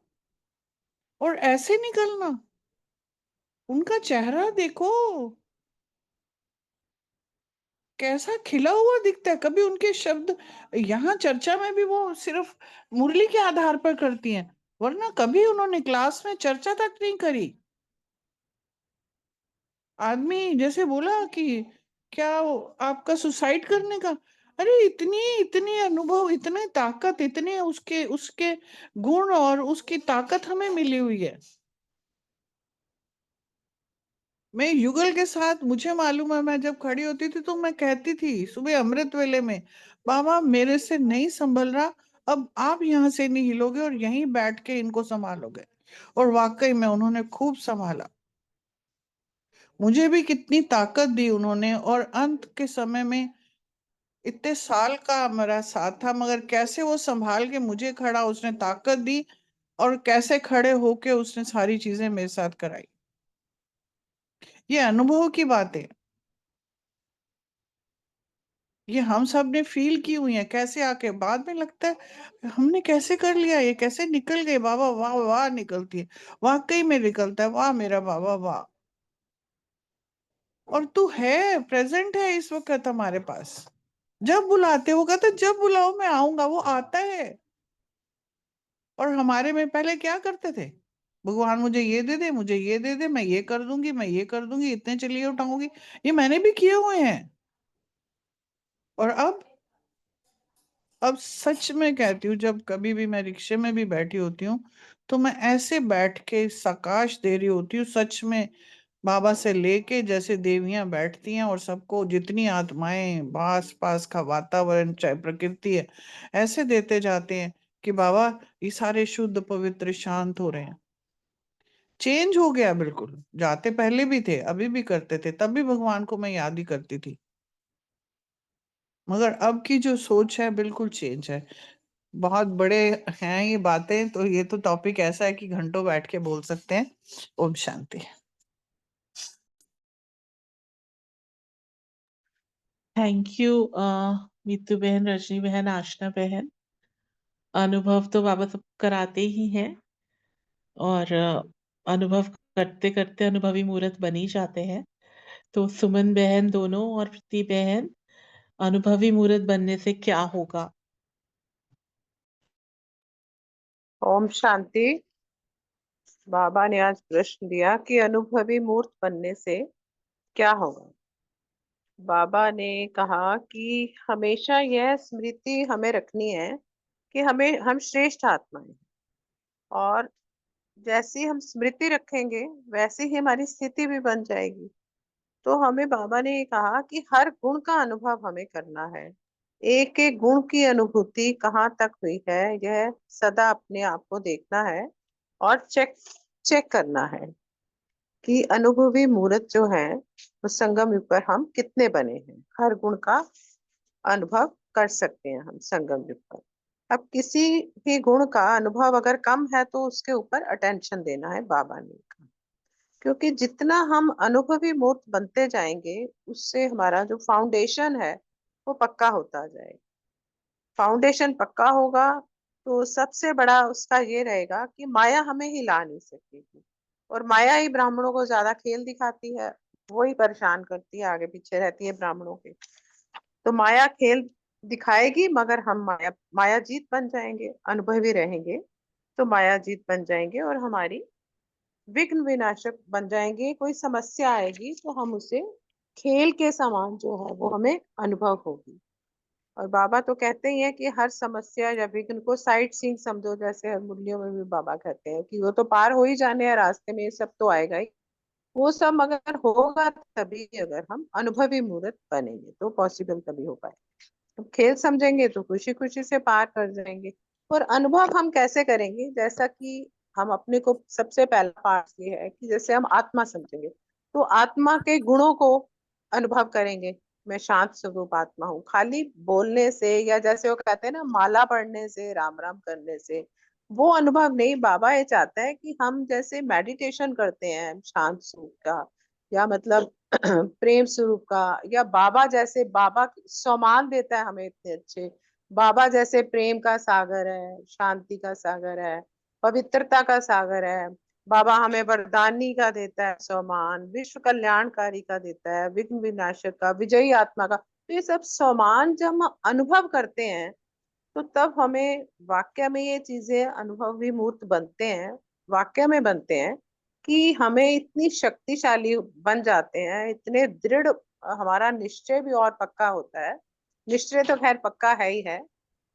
और ऐसे निकलना, उनका चेहरा देखो कैसा खिला हुआ दिखता है। कभी उनके शब्द यहाँ चर्चा में भी वो सिर्फ मुरली के आधार पर करती हैं, वरना कभी उन्होंने क्लास में चर्चा तक नहीं करी। आदमी जैसे बोला कि क्या आपका सुसाइड करने का, अरे इतनी इतनी अनुभव, इतने ताकत, इतने उसके उसके गुण और उसकी ताकत हमें मिली हुई है। मैं युगल के साथ, मुझे मालूम है, मैं जब खड़ी होती थी तो मैं कहती थी सुबह अमृत वेले में, बाबा मेरे से नहीं संभल रहा, अब आप यहाँ से नहीं हिलोगे और यहीं बैठ के इनको संभालोगे। और वाकई में उन्होंने खूब संभाला। मुझे भी कितनी ताकत दी उन्होंने, और अंत के समय में इतने साल का मेरा साथ था, मगर कैसे वो संभाल के मुझे खड़ा, उसने ताकत दी, और कैसे खड़े होके उसने सारी चीजें मेरे साथ कराई। ये अनुभव की बात है, ये हम सब ने फील की हुई है। कैसे आके बाद में लगता है हमने कैसे कर लिया, ये कैसे निकल गए बाबा, वाह वाह निकलती है, वाकई में निकलता है, वाह मेरा बाबा वाह। और तू है, प्रेजेंट है इस वक्त हमारे पास। जब बुलाते, वो कहता जब बुलाओ मैं आऊंगा, वो आता है। और हमारे में पहले क्या करते थे, भगवान मुझे ये दे दे, मुझे ये दे दे, मैं ये कर दूंगी, मैं ये कर दूंगी, इतने चलिए उठाऊंगी। ये मैंने भी किए हुए हैं। और अब सच में कहती हूँ, जब कभी भी मैं रिक्शे में भी बैठी होती हूँ, तो मैं ऐसे बैठ के सकाश दे रही होती हूँ सच में, बाबा से लेके जैसे देवियां बैठती हैं, और सबको जितनी आत्माएं, आस पास का वातावरण चाहे प्रकृति है, ऐसे देते जाते हैं कि बाबा ये सारे शुद्ध पवित्र शांत हो रहे हैं। चेंज हो गया बिल्कुल। जाते पहले भी थे, अभी भी करते थे, तब भी भगवान को मैं याद ही करती थी, मगर अब की जो सोच है बिल्कुल चेंज है। बहुत बड़े हैं ये बातें, तो ये तो टॉपिक ऐसा है कि घंटों बैठ के बोल सकते हैं। ओम शांति। थैंक यू मीतू बहन, रजनी बहन, आशना बहन। अनुभव तो बाबा सब कराते ही हैं, और अनुभव करते करते अनुभवी मूर्त बन ही जाते हैं। तो सुमन बहन दोनों और प्रीति बहन, अनुभवी मूर्त बनने से क्या होगा? ओम शांति। बाबा ने आज प्रश्न दिया कि अनुभवी मूर्त बनने से क्या होगा। बाबा ने कहा कि हमेशा यह स्मृति हमें रखनी है कि हम श्रेष्ठ आत्माएं हैं, और जैसी हम स्मृति रखेंगे वैसे ही हमारी स्थिति भी बन जाएगी। तो हमें बाबा ने ये कहा कि हर गुण का अनुभव हमें करना है। एक एक गुण की अनुभूति कहाँ तक हुई है, यह सदा अपने आप को देखना है और चेक चेक करना है कि अनुभवी मूर्त जो है उस संगम युग पर हम कितने बने हैं। हर गुण का अनुभव कर सकते हैं हम संगम युग पर। अब किसी भी गुण का अनुभव अगर कम है तो उसके ऊपर अटेंशन देना है, बाबा ने कहा। क्योंकि जितना हम अनुभवी मूर्त बनते जाएंगे उससे हमारा जो फाउंडेशन है वो पक्का होता जाएगा। फाउंडेशन पक्का होगा तो सबसे बड़ा उसका ये रहेगा कि माया हमें हिला नहीं सकेगी। और माया ही ब्राह्मणों को ज्यादा खेल दिखाती है, वो ही परेशान करती है, आगे पीछे रहती है ब्राह्मणों के। तो माया खेल दिखाएगी, मगर हम माया जीत बन जाएंगे, अनुभवी रहेंगे तो माया जीत बन जाएंगे और हमारी विघ्न विनाशक बन जाएंगे। कोई समस्या आएगी तो हम उसे खेल के समान जो है वो हमें अनुभव होगी। और बाबा तो कहते ही है कि हर समस्या या विघ्न को साइट सीइंग समझो, जैसे हर मुरलियों में भी बाबा कहते हैं कि वो तो पार हो ही जाने हैं, रास्ते में ये सब तो आएगा ही। वो सब मगर होगा तभी अगर हम अनुभवी मूर्त बनेंगे, तो पॉसिबल तभी हो पाए। अब खेल समझेंगे तो खुशी खुशी से पार कर जाएंगे। और अनुभव हम कैसे करेंगे, जैसा कि हम अपने को सबसे पहला पाठ ये है कि जैसे हम आत्मा समझेंगे तो आत्मा के गुणों को अनुभव करेंगे। मैं शांत स्वरूप आत्मा हूँ। खाली बोलने से या जैसे वो कहते हैं ना माला पढ़ने से, राम राम करने से वो अनुभव नहीं। बाबा ये चाहता है कि हम जैसे मेडिटेशन करते हैं शांत स्वरूप का, या मतलब प्रेम स्वरूप का, या बाबा जैसे, बाबा सम्मान देता है हमें इतने अच्छे। बाबा जैसे प्रेम का सागर है, शांति का सागर है, पवित्रता का सागर है। बाबा हमें वरदानी का देता है सम्मान, विश्व कल्याणकारी का देता है, विघ्न विनाशक का, विजयी आत्मा का। तो ये सब सम्मान जब हम अनुभव करते हैं तो तब हमें वाक्य में ये चीजें अनुभवी मूर्त बनते हैं, वाक्य में बनते हैं कि हमें इतनी शक्तिशाली बन जाते हैं, इतने दृढ़। हमारा निश्चय भी और पक्का होता है। निश्चय तो खैर पक्का है ही है।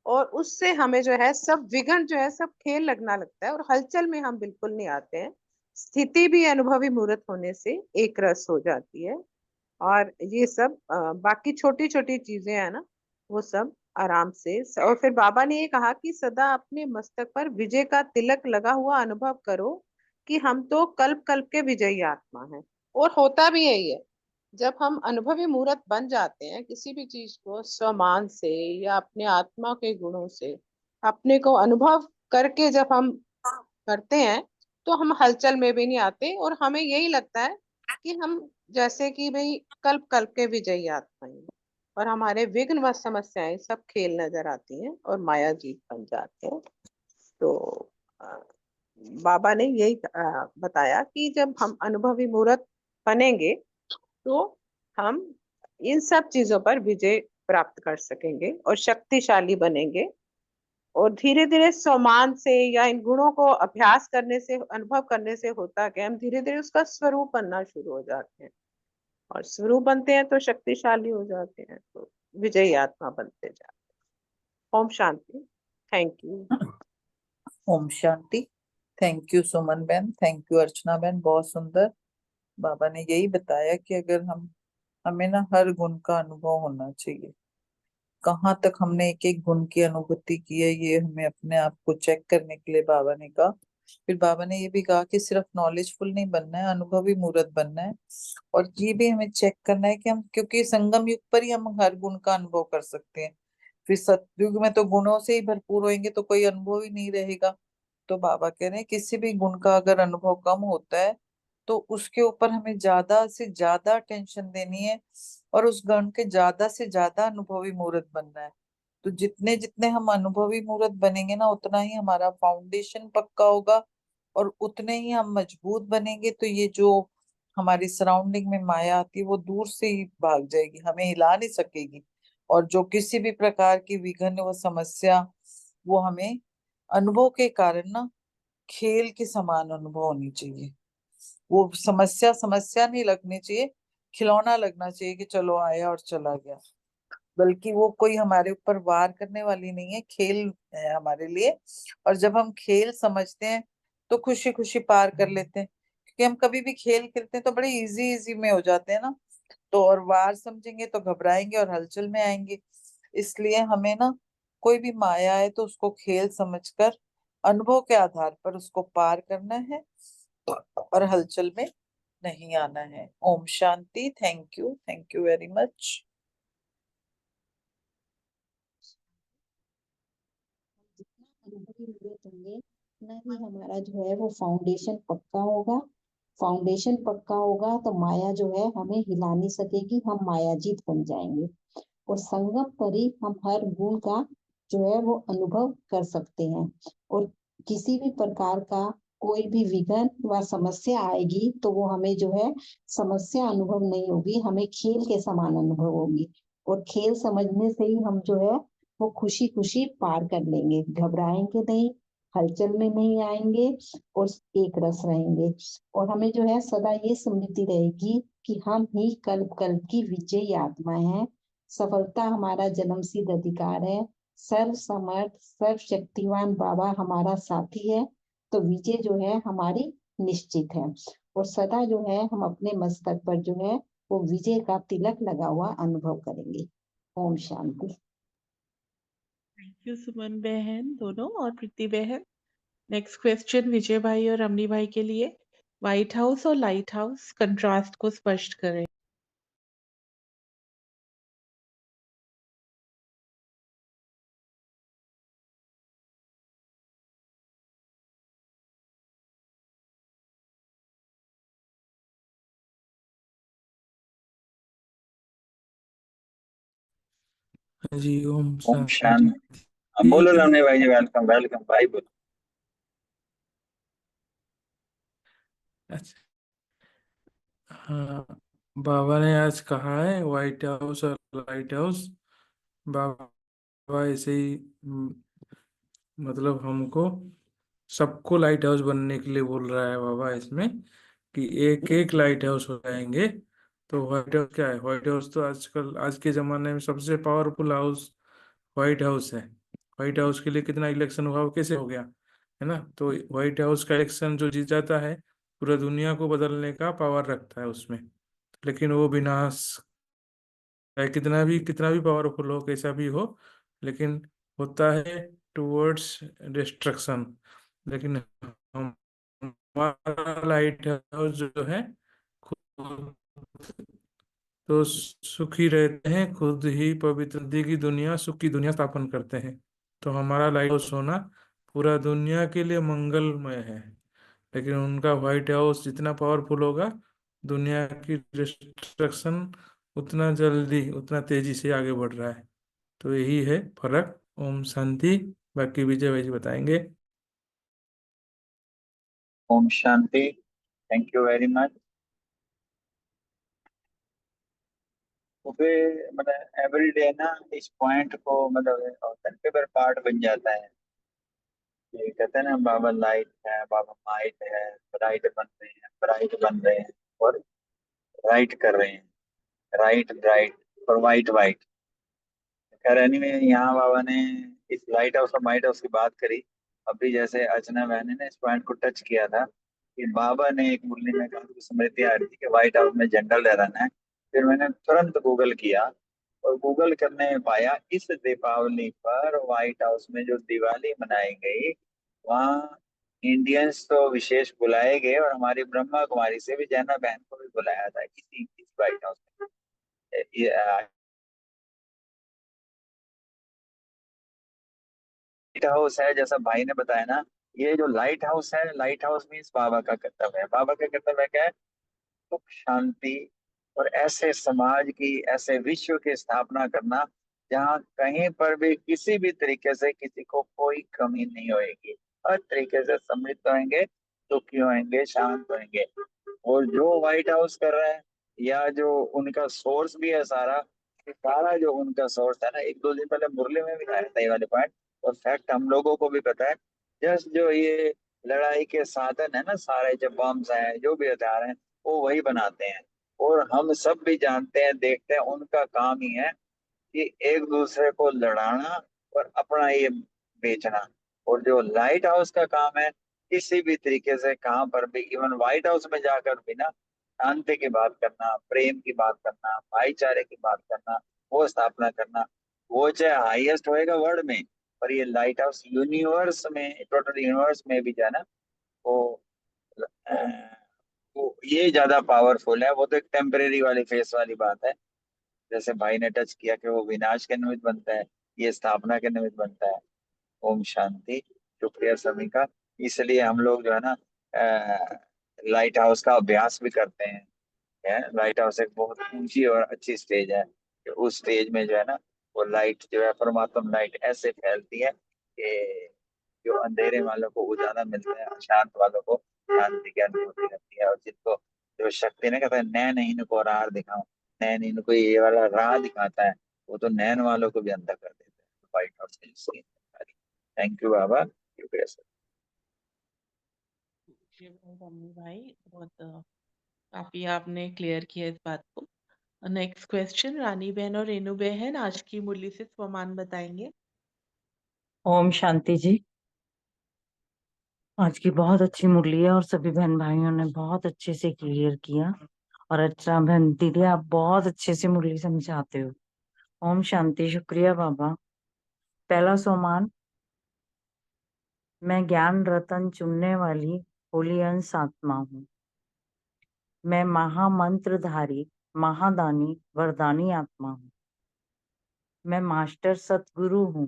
और उससे हमें जो है सब विघ्न जो है सब खेल लगना लगता है और हलचल में हम बिल्कुल नहीं आते हैं। स्थिति भी अनुभवी मूर्त होने से एक रस हो जाती है। और ये सब बाकी छोटी छोटी चीजें है ना, वो सब आराम से और फिर बाबा ने ये कहा कि सदा अपने मस्तक पर विजय का तिलक लगा हुआ अनुभव करो कि हम तो कल्प कल्प के विजयी आत्मा हैं। और होता भी यही है। जब हम अनुभवी मूर्त बन जाते हैं किसी भी चीज को स्वमान से या अपने आत्मा के गुणों से अपने को अनुभव करके जब हम करते हैं तो हम हलचल में भी नहीं आते और हमें यही लगता है कि हम जैसे कि भाई कल्प कल्प के विजयी आत्मा हैं। और हमारे विघ्न व समस्याएं सब खेल नजर आती हैं और माया जीत बन जाते हैं। तो अ, बाबा ने यही बताया कि जब हम अनुभवी मूर्त बनेंगे तो हम इन सब चीजों पर विजय प्राप्त कर सकेंगे और शक्तिशाली बनेंगे। और धीरे धीरे सम्मान से या इन गुणों को अभ्यास करने से, अनुभव करने से होता क्या, हम धीरे धीरे उसका स्वरूप बनना शुरू हो जाते हैं। और स्वरूप बनते हैं तो शक्तिशाली हो जाते हैं, तो विजयी आत्मा बनते जाते हैं। ओम शांति। Thank you. ओम शांति। थैंक यू सुमन बहन, थैंक यू अर्चना बहन, बहुत सुंदर। बाबा ने यही बताया कि अगर हमें ना हर गुण का अनुभव होना चाहिए। कहाँ तक हमने एक एक गुण की अनुभूति की है ये हमें अपने आप को चेक करने के लिए बाबा ने कहा। फिर बाबा ने ये भी कहा कि सिर्फ नॉलेजफुल नहीं बनना है, अनुभवी मूर्त बनना है। और ये भी हमें चेक करना है कि हम, क्योंकि संगम युग पर ही हम हर गुण का अनुभव कर सकते हैं। फिर सतयुग में तो गुणों से ही भरपूर होंगे तो कोई अनुभव ही नहीं रहेगा। तो बाबा कह रहे हैं किसी भी गुण का अगर अनुभव कम होता है तो उसके ऊपर हमें ज्यादा से ज्यादा टेंशन देनी है और उस गुण के ज्यादा से ज्यादा अनुभवी मूर्त बनना है। तो जितने जितने हम अनुभवी मूर्त बनेंगे ना उतना ही हमारा फाउंडेशन पक्का होगा और उतने ही हम मजबूत बनेंगे। तो ये जो हमारी सराउंडिंग में माया आती है वो दूर से ही भाग जाएगी, हमें हिला नहीं सकेगी। और जो किसी भी प्रकार की विघ्न व समस्या वो हमें अनुभव के कारण ना खेल के समान अनुभव होनी चाहिए। वो समस्या समस्या नहीं लगनी चाहिए, खिलौना लगना चाहिए कि चलो आया और चला गया, बल्कि वो कोई हमारे ऊपर वार करने वाली नहीं है, खेल है हमारे लिए। और जब हम खेल समझते हैं तो खुशी खुशी पार कर लेते हैं, क्योंकि हम कभी भी खेल खेलते हैं तो बड़े इजी इजी में हो जाते हैं ना। तो और वार समझेंगे तो घबराएंगे और हलचल में आएंगे। इसलिए हमें ना कोई भी माया है तो उसको खेल समझकर अनुभव के आधार पर उसको पार करना है और हलचल में नहीं आना है। ओम शांति। Thank you very much. अनुभवी निवृत्त होंगे ना ही हमारा जो है वो फाउंडेशन पक्का होगा। फाउंडेशन पक्का होगा तो माया जो है हमें हिला नहीं सकेगी, हम मायाजीत बन जाएंगे। और संगम पर ही हम हर गुण का जो है वो अनुभव कर सकते हैं। और किसी भी प्रकार का कोई भी विघ्न व समस्या आएगी तो वो हमें जो है समस्या अनुभव नहीं होगी, हमें खेल के समान अनुभव होगी। और खेल समझने से ही हम जो है वो खुशी खुशी पार कर लेंगे, घबराएंगे नहीं, हलचल में नहीं आएंगे और एक रस रहेंगे। और हमें जो है सदा ये स्मृति रहेगी कि हम ही कल्प कल्प की विजयी आत्माएं हैं। सफलता हमारा जन्मसिद्ध अधिकार है। सर्व समर्थ सर्व शक्तिवान बाबा हमारा साथी है। तो विजय जो है हमारी निश्चित है। और सदा जो है हम अपने मस्तक पर जो है वो विजय का तिलक लगा हुआ अनुभव करेंगे। ओम शांति। थैंक यू सुमन बहन दोनों और प्रीति बहन। नेक्स्ट क्वेश्चन विजय भाई और रमणी भाई के लिए। व्हाइट हाउस और लाइट हाउस कंट्रास्ट को स्पष्ट करें। जी ओम ओम शांति। शांति। हाँ, बोलो रमने भाई जी, वेलकम वेलकम भाई, बोलो। अच्छा, हाँ, बाबा ने आज कहा है व्हाइट हाउस और लाइट हाउस। बाबा ऐसे ही मतलब हमको सबको लाइट हाउस बनने के लिए बोल रहा है बाबा इसमें, कि एक एक लाइट हाउस हो जाएंगे। तो व्हाइट हाउस क्या है? व्हाइट हाउस तो आजकल आज के जमाने में सबसे पावरफुल हाउस व्हाइट हाउस है। व्हाइट हाउस के लिए कितना इलेक्शन हुआ, वो कैसे हो गया, है ना? तो व्हाइट हाउस का इलेक्शन जो जीत जाता है पूरा दुनिया को बदलने का पावर रखता है उसमें। लेकिन वो विनाश, चाहे कितना भी पावरफुल हो, कैसा भी हो, लेकिन होता है टुवर्ड्स डिस्ट्रक्शन। लेकिन हमारा लाइट हाउस जो है खुद तो सुखी रहते हैं, खुद ही पवित्र नदी की दुनिया, सुख की दुनिया स्थापन करते हैं। तो हमारा लाइट हाउस होना पूरा दुनिया के लिए मंगलमय है। लेकिन उनका व्हाइट हाउस जितना पावरफुल होगा, दुनिया की डिस्ट्रक्शन उतना जल्दी उतना तेजी से आगे बढ़ रहा है। तो यही है फर्क। ओम शांति। बाकी विजय भाई जी बताएंगे। ओम शांति। Thank you very much. तो फिर मतलब एवरी डे ना इस पॉइंट को मतलब पेपर पार्ट बन जाता है। ये कहते हैं ना, बाबा लाइट है, बाबा माइट है, ब्राइट बन रहे हैं, ब्राइट बन रहे हैं और राइट कर रहे हैं, राइट ब्राइट और वाइट वाइट। खैर एनीवे, यहाँ बाबा ने इस लाइट हाउस और माइट हाउस की बात करी। अभी जैसे अर्चना बहन ने इस पॉइंट को टच किया था कि बाबा ने एक मुरली में कहा कि स्मृति आ रही थी कि व्हाइट हाउस में झंडा लहराना है। फिर मैंने तुरंत गूगल किया और गूगल करने में पाया इस दीपावली पर व्हाइट हाउस में जो दिवाली मनाई गई, वहाँ इंडियंस तो विशेष बुलाए गए और हमारी ब्रह्मा कुमारी से भी जैना बहन को भी बुलाया था इस व्हाइट हाउस में। लाइट हाउस है जैसा भाई ने बताया ना, ये जो लाइट हाउस है, लाइट हाउस मीन्स बाबा का कर्तव्य है। बाबा का कर्तव्य क्या है? सुख शांति और ऐसे समाज की, ऐसे विश्व की स्थापना करना जहाँ कहीं पर भी किसी भी तरीके से किसी को कोई कमी नहीं होएगी, हर तरीके से समृद्ध होंगे, सुखी होंगे, शांत होंगे। और जो व्हाइट हाउस कर रहा है या जो उनका सोर्स भी है सारा, ये सारा जो उनका सोर्स है ना, एक दो दिन पहले मुरली में भी आया था ये वाले पॉइंट। और फैक्ट हम लोगों को भी पता है, जस्ट जो ये लड़ाई के साधन है ना, सारे जो बम्स हैं, जो भी हथियार हैं, वो वही बनाते हैं। और हम सब भी जानते हैं, देखते हैं, उनका काम ही है कि एक दूसरे को लड़ाना और अपना ये बेचना। और जो लाइट हाउस का काम है, किसी भी तरीके से कहाँ पर भी, इवन व्हाइट हाउस में जाकर भी ना, शांति की बात करना, प्रेम की बात करना, भाईचारे की बात करना, वो स्थापना करना। वो चाहे हाईएस्ट होएगा वर्ल्ड में, पर ये लाइट हाउस यूनिवर्स में, टोटल यूनिवर्स में भी जो है ना, वो अ, वो ये ज्यादा पावरफुल है। वो तो एक टेम्परेरी वाली फेस वाली बात है, जैसे भाई ने टच किया कि वो विनाश के निमित्त बनता है, ये स्थापना के निमित्त बनता है। ओम शांति। शुक्रिया सभी का। इसलिए हम लोग जो है ना लाइट हाउस का अभ्यास भी करते हैं। लाइट हाउस एक बहुत ऊंची और अच्छी स्टेज है कि उस स्टेज में जो है ना, वो लाइट जो है, परमात्मा लाइट ऐसे फैलती है कि जो अंधेरे वालों को उजाला मिलता है, अशांत वालों को शांति की अनुभूति रहती है। और जिनको जो शक्ति ने कहता है नैन इनको राह दिखाओ, नैन इनको ये वाला राह दिखाता है, वो तो नैन वालों को भी अंधा कर देता है। व्हाइट हाउस की सीन। थैंक यू बाबा, शुक्रिया सर। रमनी भाई, बहुत काफी आपने क्लियर किया इस बात को। नेक्स्ट क्वेश्चन, रानी बहन और रेनू बहन आज की मुरली से स्वमान बताएंगे। ओम शांति जी। आज की बहुत अच्छी मुरली है और सभी बहन भाइयों ने बहुत अच्छे से क्लियर किया। और अच्छा बहन दीदी, आप बहुत अच्छे से मुरली समझाते हो। ओम शांति। शुक्रिया बाबा। पहला सोमान, मैं ज्ञान रतन चुनने वाली होली अंश आत्मा हूँ। मैं महामंत्रधारी, महादानी, वरदानी आत्मा हूँ। मैं मास्टर सतगुरु हूँ।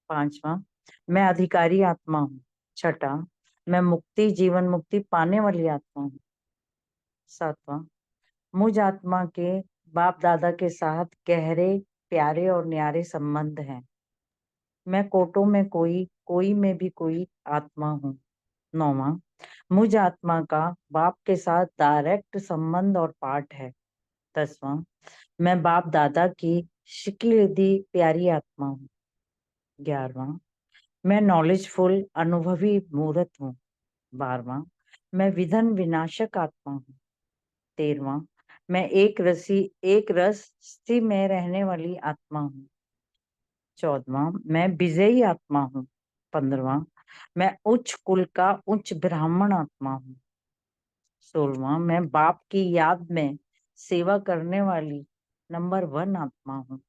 पांचवा, मैं अधिकारी आत्मा हूँ। छठा, मैं मुक्ति, जीवन मुक्ति पाने वाली आत्मा हूँ। सातवां, मुझ आत्मा के बाप दादा के साथ गहरे, प्यारे और न्यारे संबंध हैं। मैं कोटों में कोई, कोई में भी कोई आत्मा हूँ। नौवां, मुझ आत्मा का बाप के साथ डायरेक्ट संबंध और पाठ है। 10वां, मैं बाप दादा की शिकली प्यारी आत्मा हूँ। 11वां, मैं नॉलेजफुल अनुभवी मूर्त हूँ। 12वां, मैं विधन विनाशक आत्मा हूँ। 13वां, मैं एक रस स्थिति में रहने वाली आत्मा हूँ। 14वां, मैं विजयी आत्मा हूँ। 15वां, मैं उच्च कुल का उच्च ब्राह्मण आत्मा हूँ। 16वां, मैं बाप की याद में सेवा करने वाली नंबर 1 आत्मा हूँ।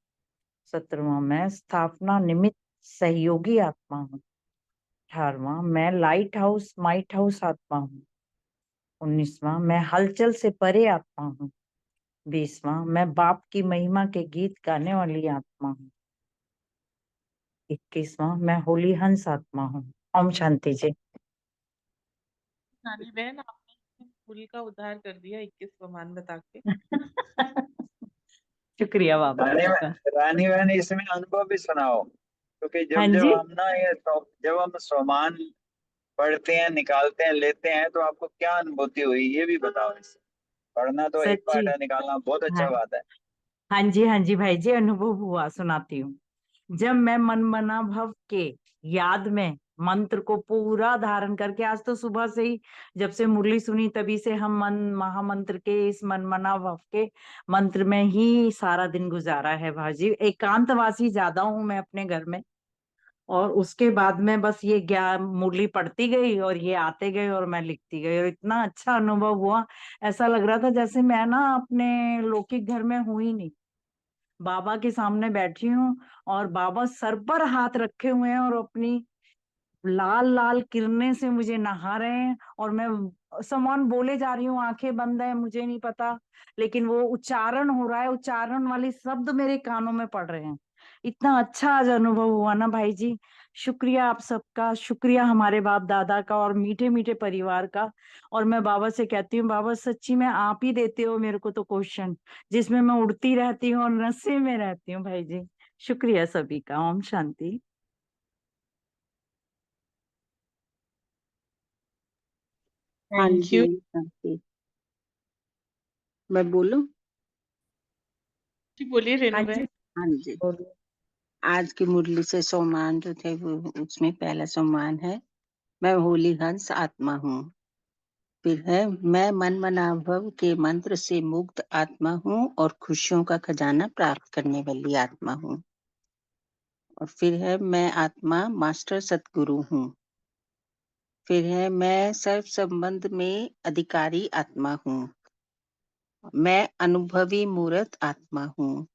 17वां, मैं स्थापना निमित्त सहयोगी आत्मा हूँ। 18वां, मैं लाइट हाउस माइट हाउस आत्मा हूँ। 19वां, मैं हलचल से परे आत्मा हूँ। 20वां, मैं बाप की महिमा के गीत गाने वाली आत्मा हूँ। 21वां, मैं होली हंस आत्मा हूँ। ओम शांति जी। रानी बहन, आपने फूल का उद्धार कर दिया 21 स्वमान बता के। शुक्रिया बाबा रानी आपका। रानी बहन, इसमें अनुभव भी सुनाओ, क्योंकि हाँ जब जब जी। हम ना जब हम स्वमान पढ़ते हैं, निकालते हैं, लेते हैं, तो आपको क्या अनुभूति हुई ये भी बताओ। इससे पढ़ना तो एक सच्ची। पार्ट है, निकालना बहुत हाँ अच्छा बात है। हाँ जी भाई जी, अनुभव हुआ, सुनाती हूँ। जब मैं मनमना भव के याद में मंत्र को पूरा धारण करके, आज तो सुबह से ही जब से मुरली सुनी तभी से हम मन महामंत्र के इस मनमना भव के मंत्र में ही सारा दिन गुजारा है भाजी। एकांतवासी ज्यादा हूं मैं अपने घर में। और उसके बाद में बस ये ज्ञान मुरली पढ़ती गई और ये आते गए और मैं लिखती गई, और इतना अच्छा अनुभव हुआ। ऐसा लग रहा था जैसे मैं ना अपने लौकिक घर में हूं ही नहीं, बाबा के सामने बैठी हूँ। और बाबा सर पर हाथ रखे हुए हैं और अपनी लाल लाल किरणें से मुझे नहा रहे हैं। और मैं समान बोले जा रही हूँ, आंखें बंद है, मुझे नहीं पता, लेकिन वो उच्चारण हो रहा है, उच्चारण वाले शब्द मेरे कानों में पड़ रहे हैं। इतना अच्छा आज अनुभव हुआ ना भाई जी। शुक्रिया आप सबका, शुक्रिया हमारे बाप दादा का और मीठे मीठे परिवार का। और मैं बाबा से कहती हूँ, बाबा सच्ची में आप ही देते हो मेरे को तो क्वेश्चन, जिसमें मैं उड़ती रहती हूँ और नशे में रहती हूँ भाई जी। शुक्रिया सभी का। ओम शांति। हाँ थैंक जी, यू। शांति। मैं बोलूं? जी बोलिए हाँ रेणु जी बहन। हाँ जी। बोलिए। आज की मुरली से सोमान जो थे वो, उसमें पहला सोमान है, मैं होली हंस आत्मा हूँ। फिर है मैं मन मनाभव के मंत्र से मुक्त आत्मा हूँ और खुशियों का खजाना प्राप्त करने वाली आत्मा हूँ। और फिर है मैं आत्मा मास्टर सतगुरु हूँ। फिर है मैं सर्व संबंध में अधिकारी आत्मा हूँ। मैं अनुभवी मूर्त आत्मा हूँ।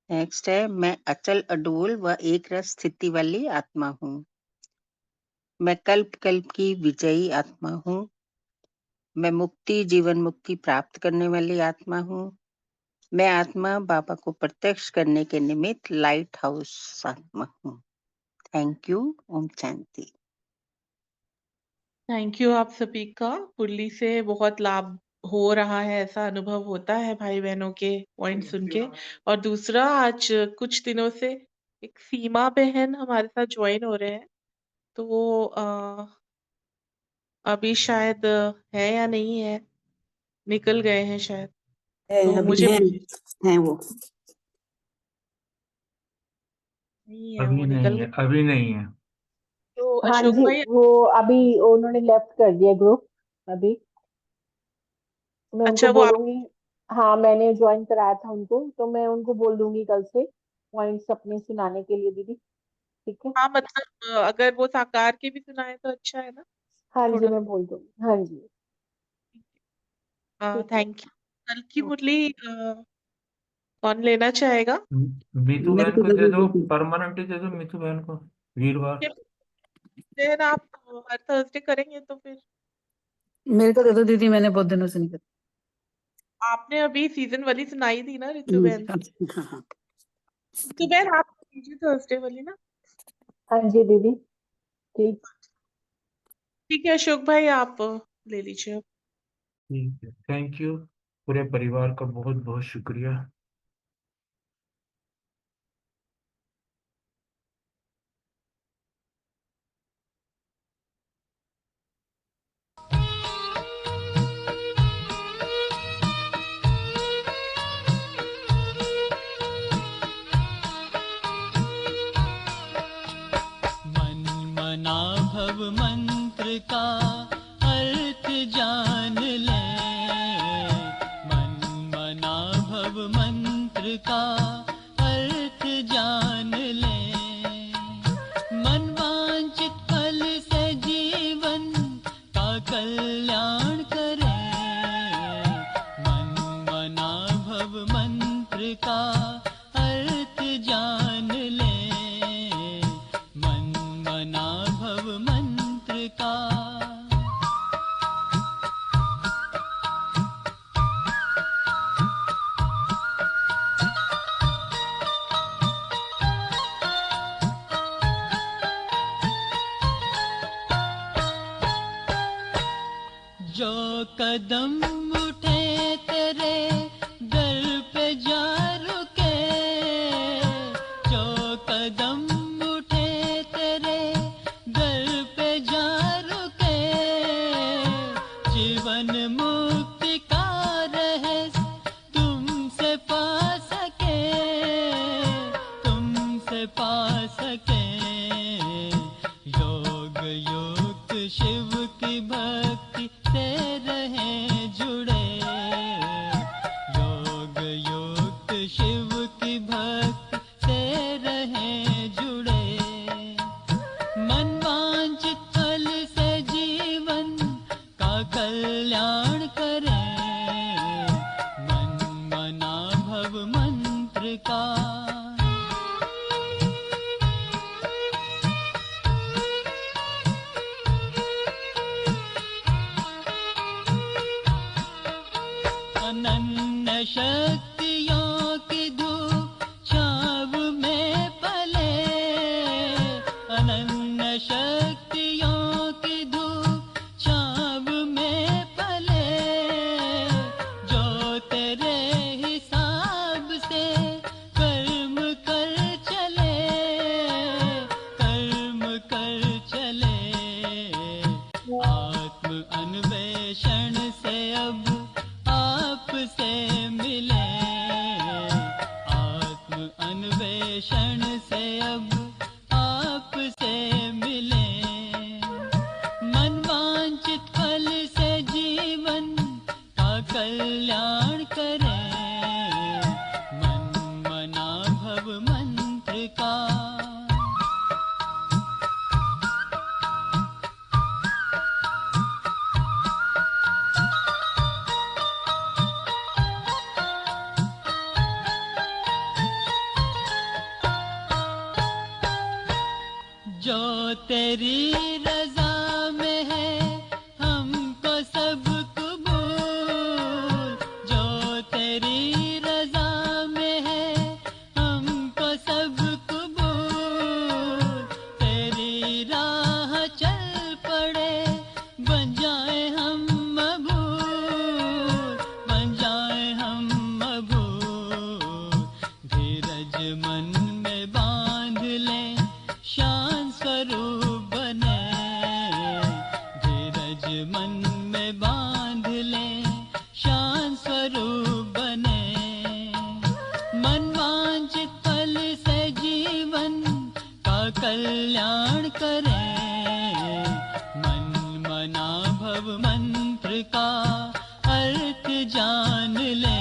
नेक्स्ट है मैं अचल अडोल व एक रस स्थिति वाली आत्मा हूँ। मैं कल्प कल्प की विजयी आत्मा हूँ। मैं मुक्ति जीवन मुक्ति प्राप्त करने वाली आत्मा हूँ। मैं आत्मा बाबा को प्रत्यक्ष करने के निमित्त लाइट हाउस आत्मा हूँ। Thank you. ओम शांति। थैंक यू आप सभी का। मुरली से बहुत लाभ हो रहा है, ऐसा अनुभव होता है भाई बहनों के पॉइंट सुन के। और दूसरा, आज कुछ दिनों से एक सीमा बहन हमारे साथ ज्वाइन हो रहे हैं, तो वो अभी शायद है या नहीं है, निकल गए हैं शायद। तो अभी मुझे हैं वो। नहीं है, अभी वो नहीं निकल है, गए। अभी नहीं है। तो हाँ अशोक जी, भाई, वो अभी उन्होंने लेफ्ट कर दिया ग्रुप अभी। मैं उनको अच्छा वो आप, बोलूंगी। हाँ, मैंने ज्वाइन कराया था उनको, तो मैं उनको बोल दूंगी कल से पॉइंट्स अपने सुनाने के लिए दीदी। ठीक है। हाँ मतलब अगर वो साकार के भी सुनाए तो अच्छा है ना, हाँ जी, थोड़ा। मैं बोल दूंगी। हाँ जी। ठीक है। Thank you. कल की मुरली कौन लेना चाहेगा? मीतू मेरे बहन को को दे दे दो, दीजिए। परमानेंट दे दो मीतू बहन को, वीरवार। फिर आप हर थर्सडे करेंगे तो फिर मेरे को दे दो दीदी, मैंने बहुत दिनों से नहीं करी। आपने अभी सीजन वाली सुनाई थी ना रितु बहन। हाँ। रितु बहन आप कीजिए थर्सडे वाली ना। हाँ जी दीदी। ठीक। ठीक है अशोक भाई, आप ले लीजिए। ठीक है, थैंक यू। पूरे परिवार का बहुत बहुत शुक्रिया। मन मना भव मंत्र का अर्थ जान ले। मन मना भव मंत्र का अर्थ जान ले। मन वांछित फल से जीवन का कल्याण करे। मन मना भव मंत्र का अर्थ जान ले। मन मना भव मंत्र का। जो कदम उठे तेरे दर पे जा रुके। जो कदम उठे तेरे दर पे जा रुके। जीवन मुक्ति का रहस्य तुमसे पा सके। तुमसे पा सके। योग युक्त शिव की भक्ति से रहे जुड़े। योग युक्त शिव की भक्ति से रहे जुड़े। मन वांछित फल से जीवन का कल्याण करे। मन मना भव मंत्र का। तेरी रजा में है हमको सब कबूल, जो तेरी रजा में है हमको सब कबूल, तेरी राह चल पड़े बन जाए हम मबूल, बन जाए हम मबूल। धीरज मन में बांध ले शान स्वरूप बने, धीरज मन में बांध ले शान स्वरूप बने। मन वांछित फल से जीवन का कल्याण करे, मन मना भव मंत्र का अर्थ जान ले,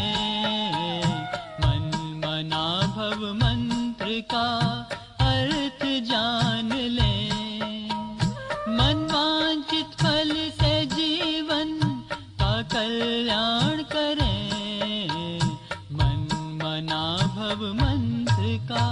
मन मना भव मंत्र का अर्थ जान ले। मन वांछित फल से जीवन का कल्याण करे, मन मना भव मंत्र का